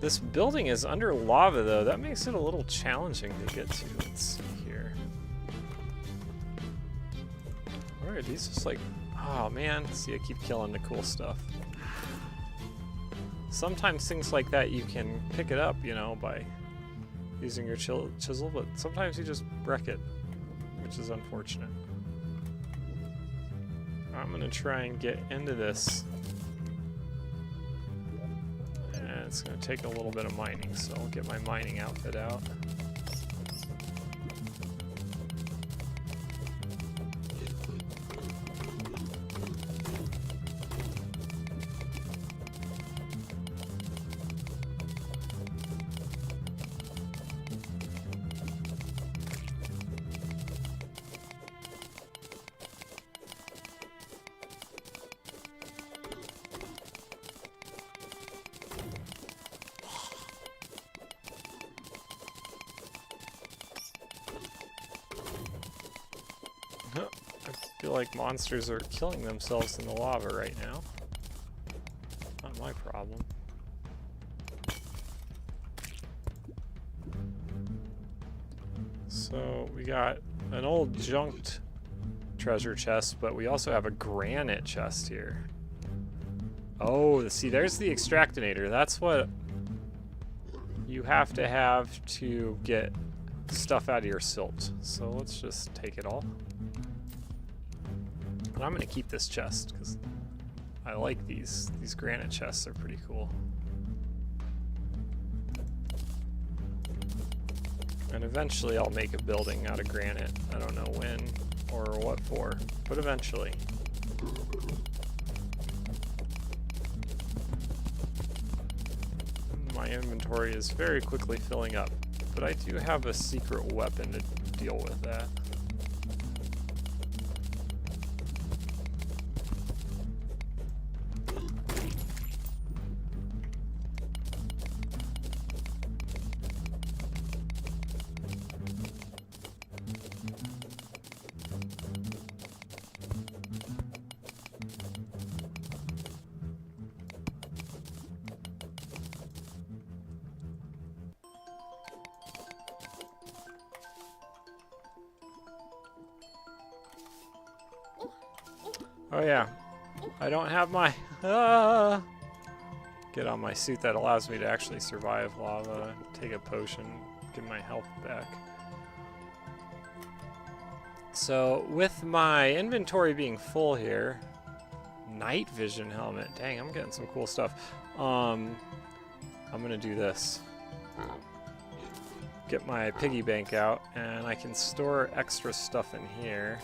This building is under lava, though. That makes it a little challenging to get to. Let's see here. Or are these just like... Oh, man. See, I keep killing the cool stuff. Sometimes things like that, you can pick it up, you know, by using your chisel, but sometimes you just wreck it, which is unfortunate. I'm going to try and get into this. And it's going to take a little bit of mining, so I'll get my mining outfit out. I feel like monsters are killing themselves in the lava right now. Not my problem. So we got an old junked treasure chest, but we also have a granite chest here. Oh, see, there's the extractinator. That's what you have to get stuff out of your silt. So let's just take it all. And I'm gonna keep this chest because I like these. These granite chests are pretty cool. And eventually I'll make a building out of granite. I don't know when or what for, but eventually. My inventory is very quickly filling up, but I do have a secret weapon to deal with that. Oh yeah, I don't have my get on my suit that allows me to actually survive lava, take a potion, get my health back. So with my inventory being full here, night vision helmet, dang, I'm getting some cool stuff. I'm gonna do this. Get my piggy bank out, and I can store extra stuff in here.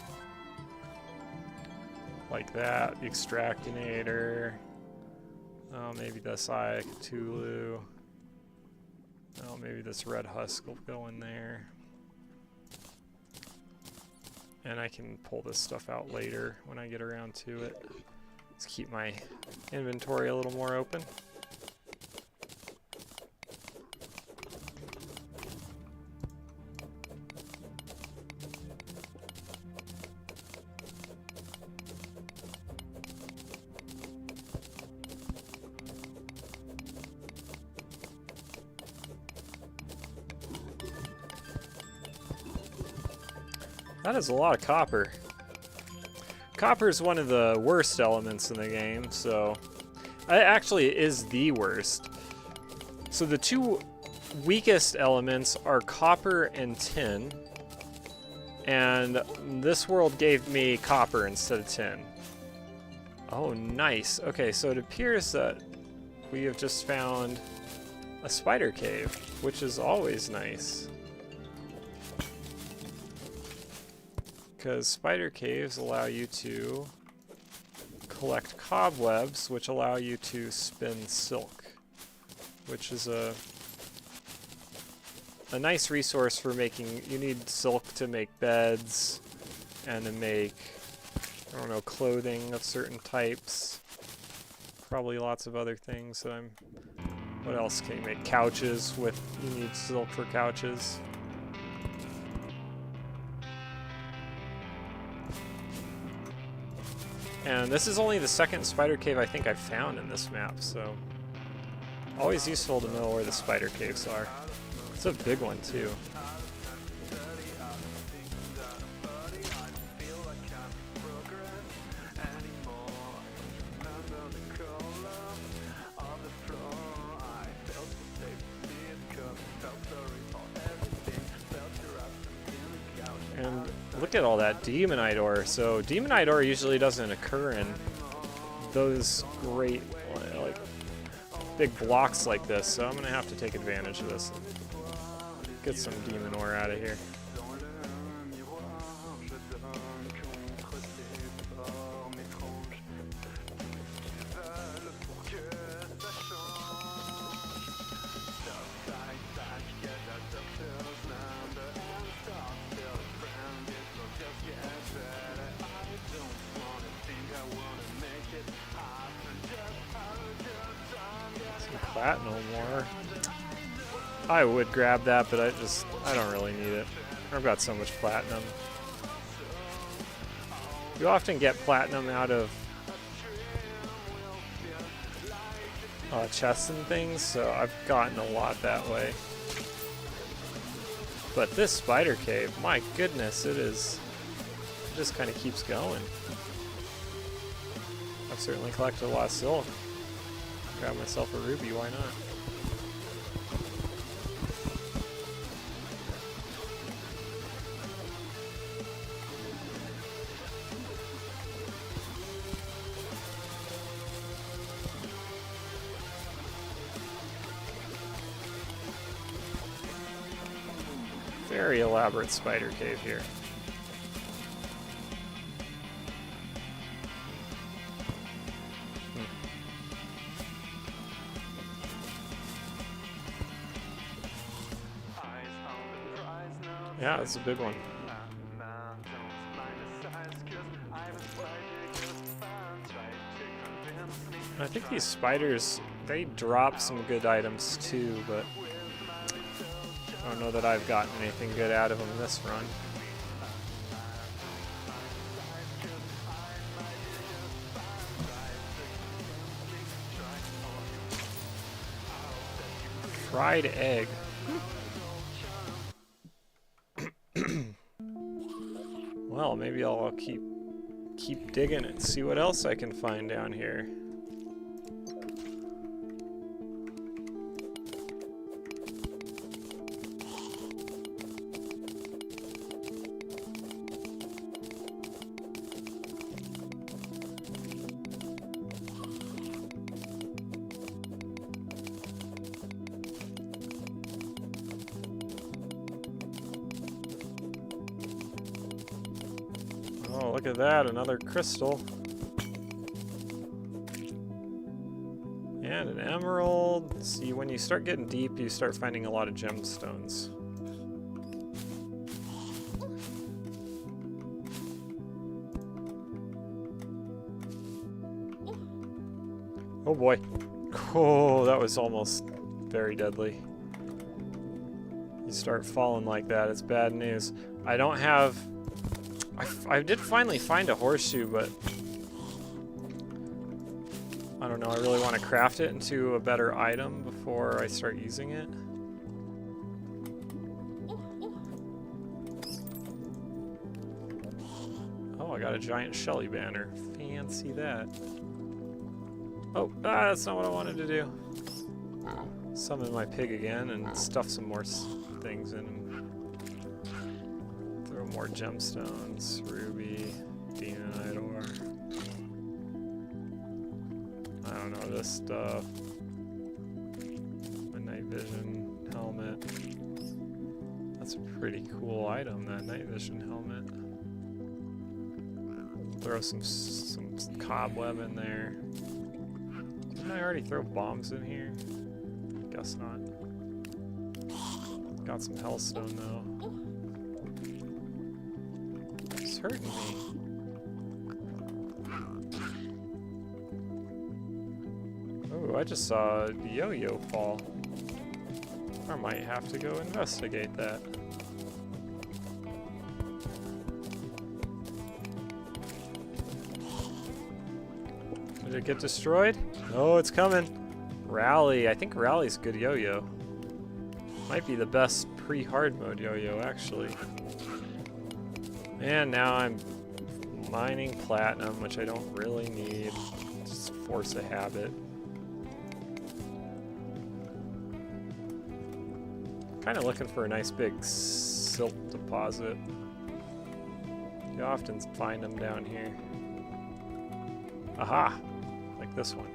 Like that, the extractinator. Oh, maybe this eye Cthulhu. Oh, maybe this red husk will go in there. And I can pull this stuff out later when I get around to it. Let's keep my inventory a little more open. That is a lot of copper. Copper is one of the worst elements in the game, so it actually is the worst. So the two weakest elements are copper and tin, and this world gave me copper instead of tin. Oh, nice. Okay, so it appears that we have just found a spider cave, which is always nice. Because spider caves allow you to collect cobwebs, which allow you to spin silk, which is a nice resource for making. You need silk to make beds and to make, I don't know, clothing of certain types. Probably lots of other things that I'm... What else can you make? Couches with... You need silk for couches. And this is only the second spider cave I think I've found in this map, so always useful to know where the spider caves are. It's a big one too. And look at all that demonite ore. So demonite ore usually doesn't occur in those great, like, big blocks like this. So I'm gonna have to take advantage of this and get some demon ore out of here. Platinum ore. I would grab that, but I don't really need it. I've got so much platinum. You often get platinum out of chests and things, so I've gotten a lot that way. But this spider cave, my goodness, it just kind of keeps going. I've certainly collected a lot of silk. Grab myself a ruby, why not? Very elaborate spider cave here. Yeah, it's a big one. I think these spiders, they drop some good items too, but I don't know that I've gotten anything good out of them this run. Fried egg. Well, maybe I'll keep keep digging and see what else I can find down here. Oh, look at that, another crystal. And an emerald. See, when you start getting deep, you start finding a lot of gemstones. Oh boy. Oh, that was almost very deadly. You start falling like that, it's bad news. I don't have... I did finally find a horseshoe, but I don't know, I really want to craft it into a better item before I start using it. Oh, I got a giant Shelly banner. Fancy that. Oh, that's not what I wanted to do. Summon my pig again and stuff some more things in him. Throw more gemstones, ruby, demonite ore. I don't know this stuff. My night vision helmet. That's a pretty cool item, that night vision helmet. Throw some cobweb in there. Didn't I already throw bombs in here? Guess not. Got some hellstone though. It's hurting me. Oh, I just saw a yo-yo fall. I might have to go investigate that. Did it get destroyed? Oh, it's coming. Rally. I think Rally's good yo-yo. Might be the best pre-hard mode yo-yo, actually. And now I'm mining platinum, which I don't really need. Just force a habit. Kind of looking for a nice big silt deposit. You often find them down here. Aha! Like this one.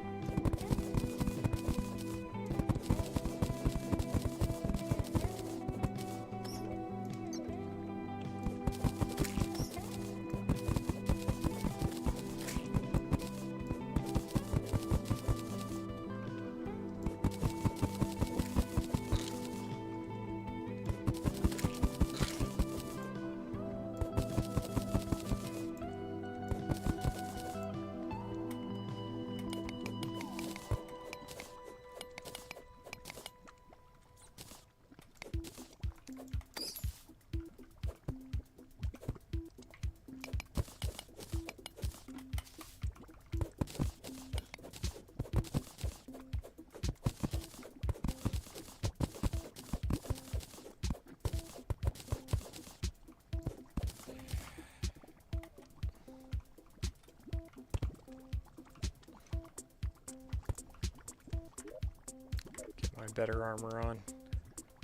Better armor on.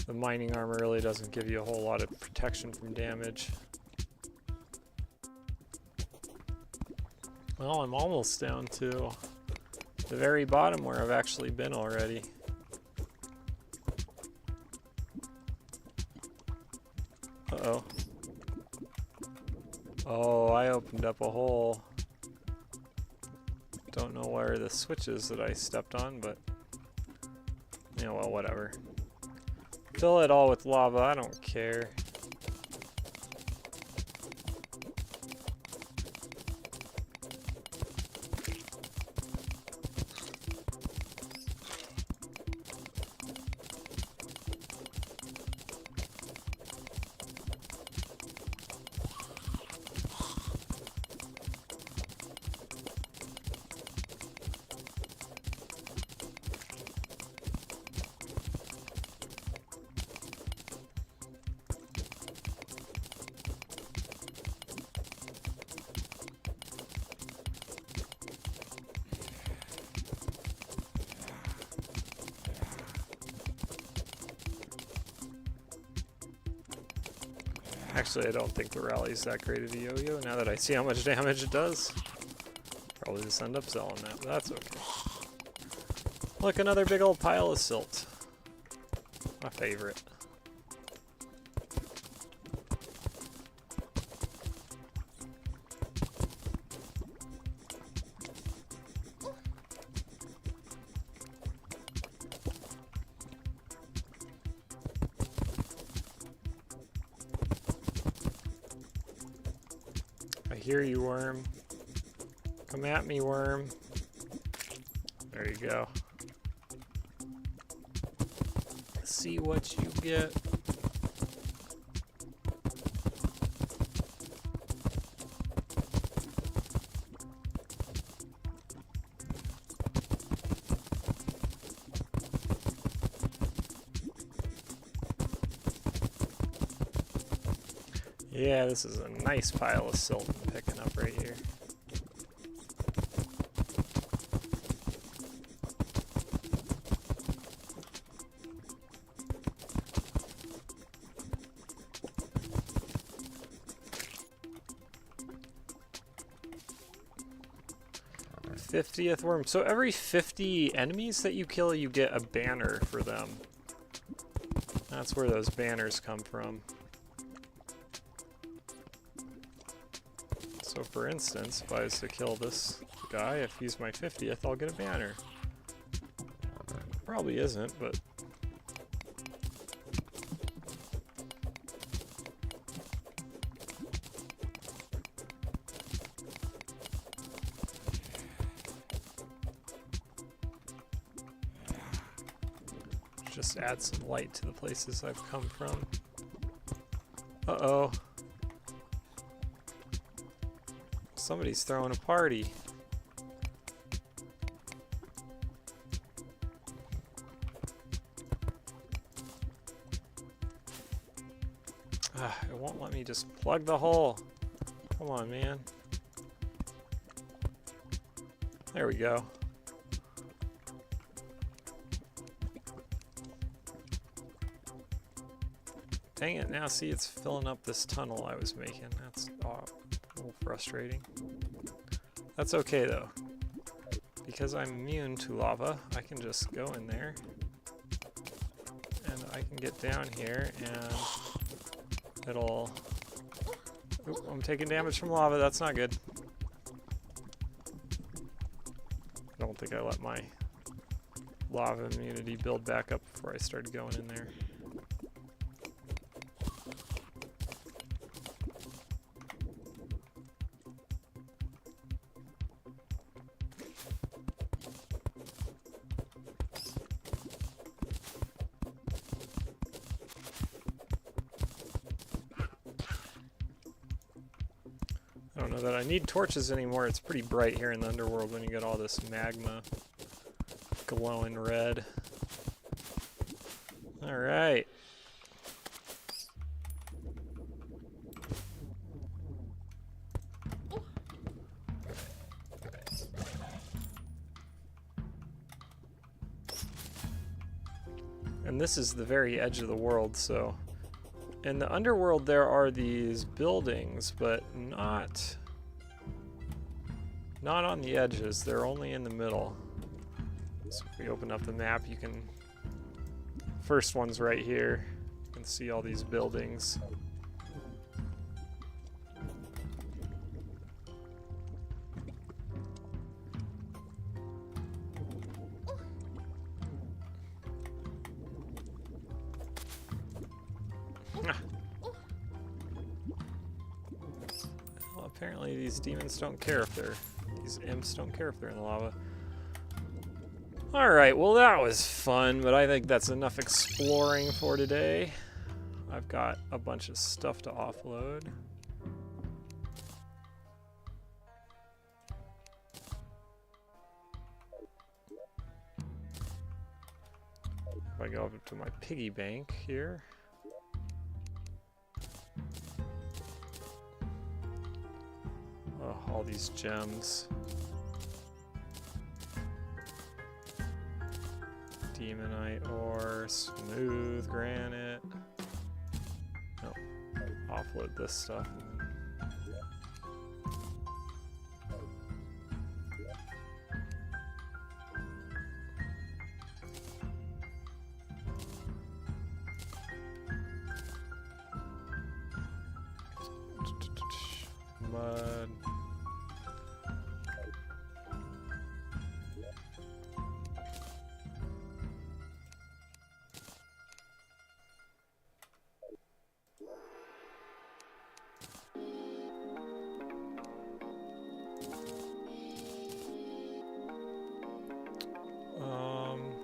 The mining armor really doesn't give you a whole lot of protection from damage. Well, I'm almost down to the very bottom where I've actually been already. Uh-oh. Oh, I opened up a hole. Don't know where the switch is that I stepped on, but yeah, well, whatever. Fill it all with lava, I don't care. Actually, I don't think the rally's that great of a yo-yo now that I see how much damage it does. Probably just end up selling that, but that's okay. Look, another big old pile of silt. My favorite. I hear you, worm. Come at me, worm. There you go. See what you get. Yeah, this is a nice pile of silt I'm picking up right here. Our 50th worm. So every 50 enemies that you kill, you get a banner for them. That's where those banners come from. So for instance, if I was to kill this guy, if he's my 50th, I'll get a banner. Probably isn't, but... just add some light to the places I've come from. Uh-oh. Somebody's throwing a party. It won't let me just plug the hole. Come on, man. There we go. Dang it, now see it's filling up this tunnel I was making. That's a little frustrating. That's okay though. Because I'm immune to lava, I can just go in there and I can get down here and it'll... Oop, I'm taking damage from lava, that's not good. I don't think I let my lava immunity build back up before I started going in there. I don't know that I need torches anymore. It's pretty bright here in the underworld when you get all this magma glowing red. Alright. And this is the very edge of the world, so... In the underworld there are these buildings, but not on the edges. They're only in the middle. So if we open up the map, you can... First one's right here. You can see all these buildings. Well, apparently these demons don't care if they're... These imps don't care if they're in the lava. Alright, well that was fun, but I think that's enough exploring for today. I've got a bunch of stuff to offload. If I go up to my piggy bank here. Oh, all these gems. Demonite ore, smooth granite. No, offload this stuff. Mud.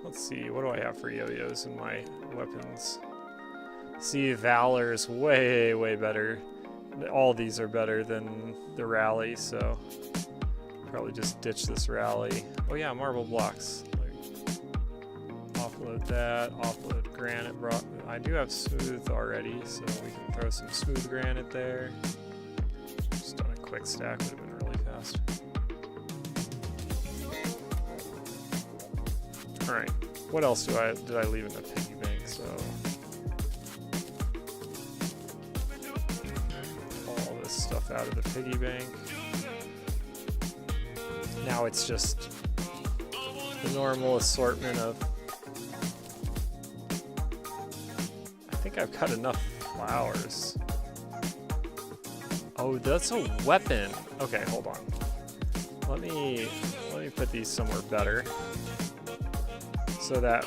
Let's see, what do I have for yo-yos in my weapons? See, Valor's way, way better. All these are better than the Rally, so probably just ditch this Rally. Oh yeah, marble blocks. Offload that, offload granite. I do have smooth already, so we can throw some smooth granite there. Just done a quick stack, would have been really fast. Alright, what else did I leave in the piggy bank? So all this stuff out of the piggy bank. Now it's just the normal assortment of. I think I've cut enough flowers. Oh, that's a weapon. Okay, hold on. Let me put these somewhere better, so that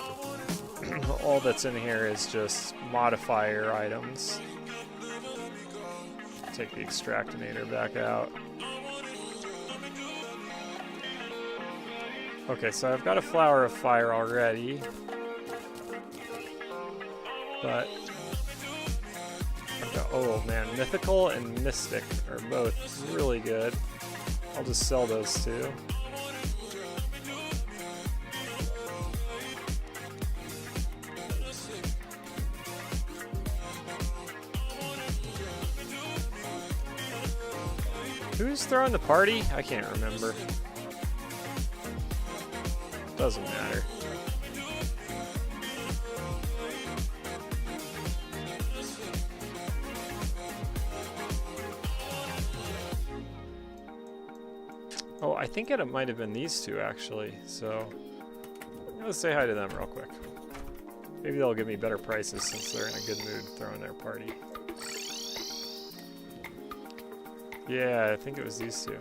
all that's in here is just modifier items. Take the extractinator back out. Okay, so I've got a flower of fire already, but I've got, oh man, mythical and mystic are both really good. I'll just sell those two. Who's throwing the party? I can't remember. Doesn't matter. Oh, I think it might have been these two actually, so let's say hi to them real quick. Maybe they'll give me better prices since they're in a good mood throwing their party. Yeah, I think it was these two.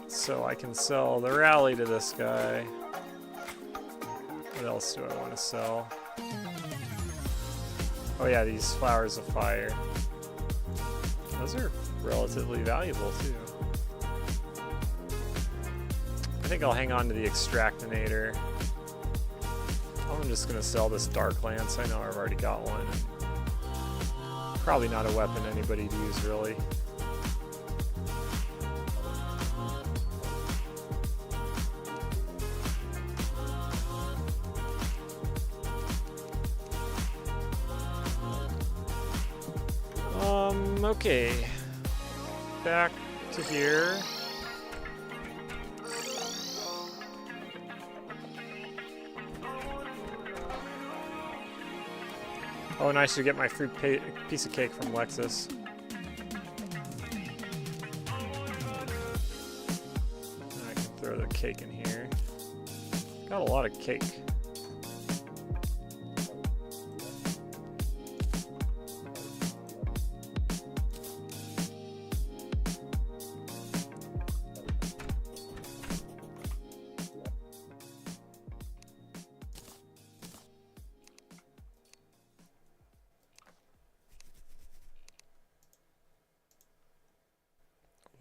So I can sell the Rally to this guy. What else do I want to sell? Oh yeah, these flowers of fire. Those are relatively valuable too. I think I'll hang on to the extractinator. I'm just gonna sell this Dark Lance. I know I've already got one. Probably not a weapon anybody'd use really. Okay. Back to here. Oh, nice to get my free piece of cake from Lexus. I can throw the cake in here. Got a lot of cake.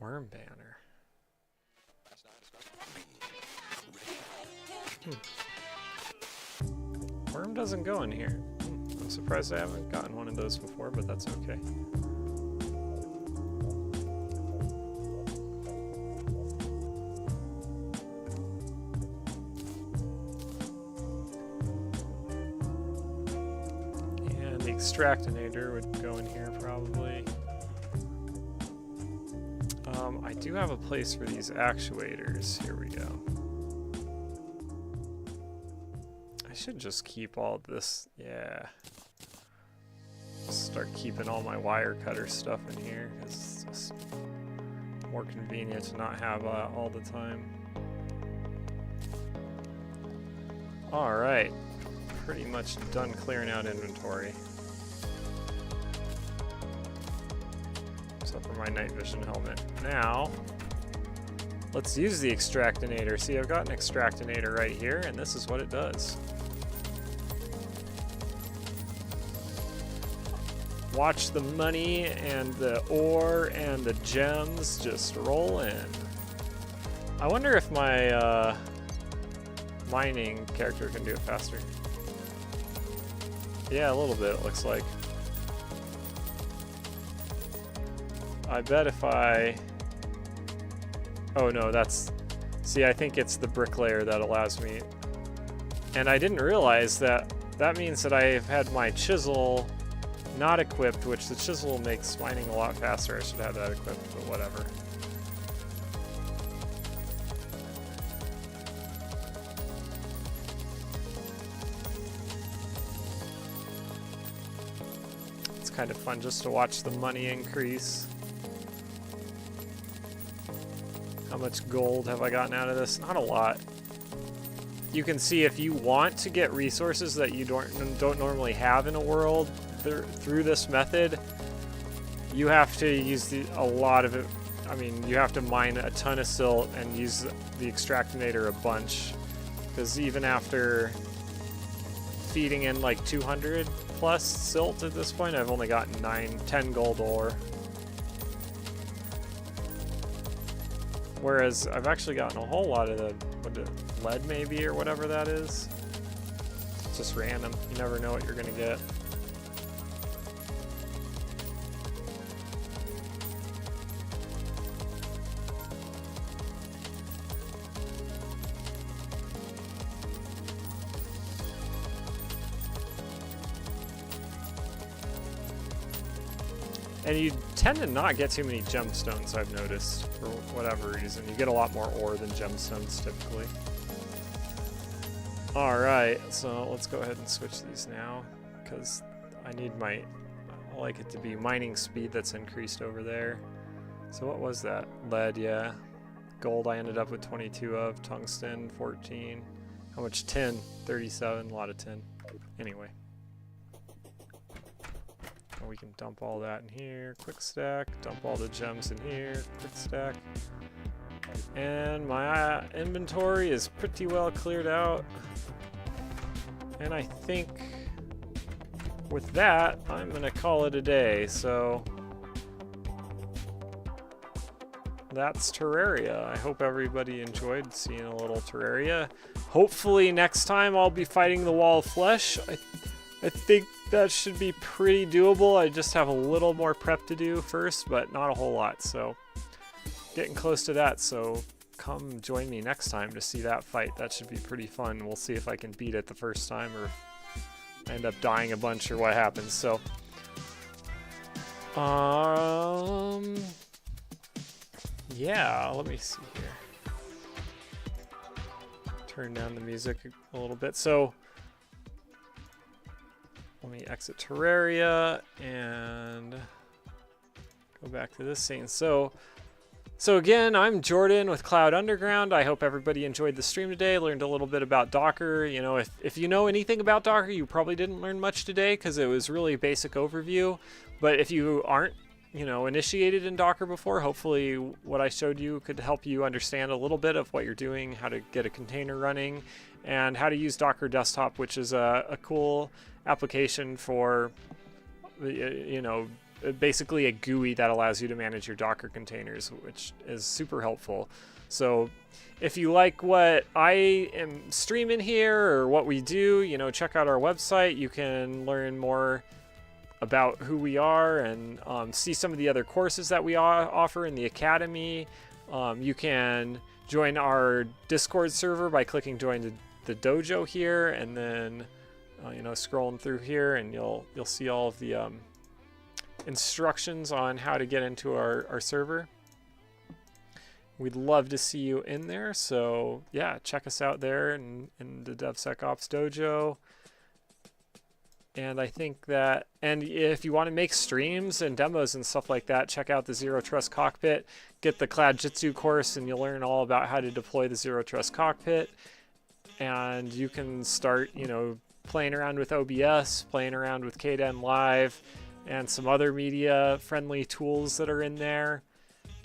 Worm banner. Worm doesn't go in here. I'm surprised I haven't gotten one of those before, but that's okay. And the extractinator would go in here probably. I do have a place for these actuators. Here we go. I should just keep all this. Yeah. Start keeping all my wire cutter stuff in here because it's just more convenient to not have all the time. Alright, pretty much done clearing out inventory. Except for my night vision helmet. Now, let's use the extractinator. See, I've got an extractinator right here, and this is what it does. Watch the money and the ore and the gems just roll in. I wonder if my mining character can do it faster. Yeah, a little bit, it looks like. I bet if I... Oh no, that's... See, I think it's the bricklayer that allows me... And I didn't realize that that means that I've had my chisel not equipped, which the chisel makes mining a lot faster. I should have that equipped, but whatever. It's kind of fun just to watch the money increase. How much gold have I gotten out of this? Not a lot. You can see if you want to get resources that you don't normally have in a world through this method, you have to use a lot of it. I mean, you have to mine a ton of silt and use the extractinator a bunch, because even after feeding in like 200 plus silt at this point, I've only gotten 10 gold ore. Whereas I've actually gotten a whole lot of the lead maybe, or whatever that is. It's just random. You never know what you're gonna get. And you tend to not get too many gemstones, I've noticed, for whatever reason. You get a lot more ore than gemstones, typically. Alright, so let's go ahead and switch these now, because I like it to be mining speed that's increased over there. So what was that? Lead, yeah. Gold I ended up with 22 of, tungsten 14. How much? Tin, 37, a lot of tin. Anyway. We can dump all that in here, quick stack, dump all the gems in here, quick stack. And my inventory is pretty well cleared out. And I think with that, I'm gonna call it a day. So that's Terraria. I hope everybody enjoyed seeing a little Terraria. Hopefully next time I'll be fighting the Wall of Flesh. I think that should be pretty doable. I just have a little more prep to do first, but not a whole lot. So getting close to that. So come join me next time to see that fight. That should be pretty fun. We'll see if I can beat it the first time or end up dying a bunch or what happens. So yeah, let me see here. Turn down the music a little bit. So let me exit Terraria and go back to this scene. So again, I'm Jordan with Cloud Underground. I hope everybody enjoyed the stream today, learned a little bit about Docker. You know, if you know anything about Docker, you probably didn't learn much today because it was really a basic overview. But if you aren't, initiated in Docker before, hopefully what I showed you could help you understand a little bit of what you're doing, how to get a container running, and how to use Docker Desktop, which is a cool application for, basically a GUI that allows you to manage your Docker containers, which is super helpful. So if you like what I am streaming here or what we do, check out our website. You can learn more about who we are and see some of the other courses that we offer in the Academy. You can join our Discord server by clicking join the dojo here, and then scrolling through here, and you'll see all of the instructions on how to get into our server. We'd love to see you in there. So yeah, check us out there in the DevSecOps Dojo. And I think that, and if you want to make streams and demos and stuff like that, check out the Zero Trust Cockpit. Get the Cloud Jitsu course, and you'll learn all about how to deploy the Zero Trust Cockpit. And you can start, you know, playing around with OBS, playing around with Kden Live, and some other media-friendly tools that are in there,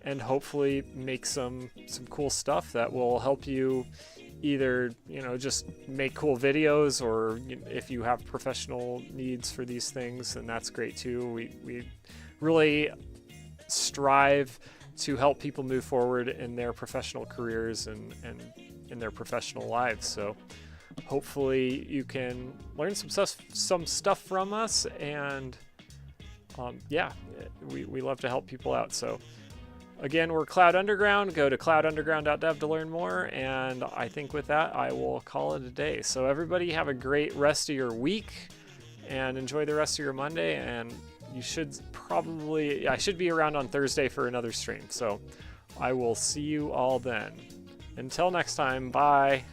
and hopefully make some cool stuff that will help you either, you know, just make cool videos, or if you have professional needs for these things, then that's great too. We really strive to help people move forward in their professional careers and in their professional lives. So hopefully you can learn some stuff from us, and yeah, we love to help people out. So again, we're Cloud Underground. Go to cloudunderground.dev to learn more. And I think with that, I will call it a day. So everybody have a great rest of your week and enjoy the rest of your Monday. And you should probably, I should be around on Thursday for another stream. So I will see you all then. Until next time, bye.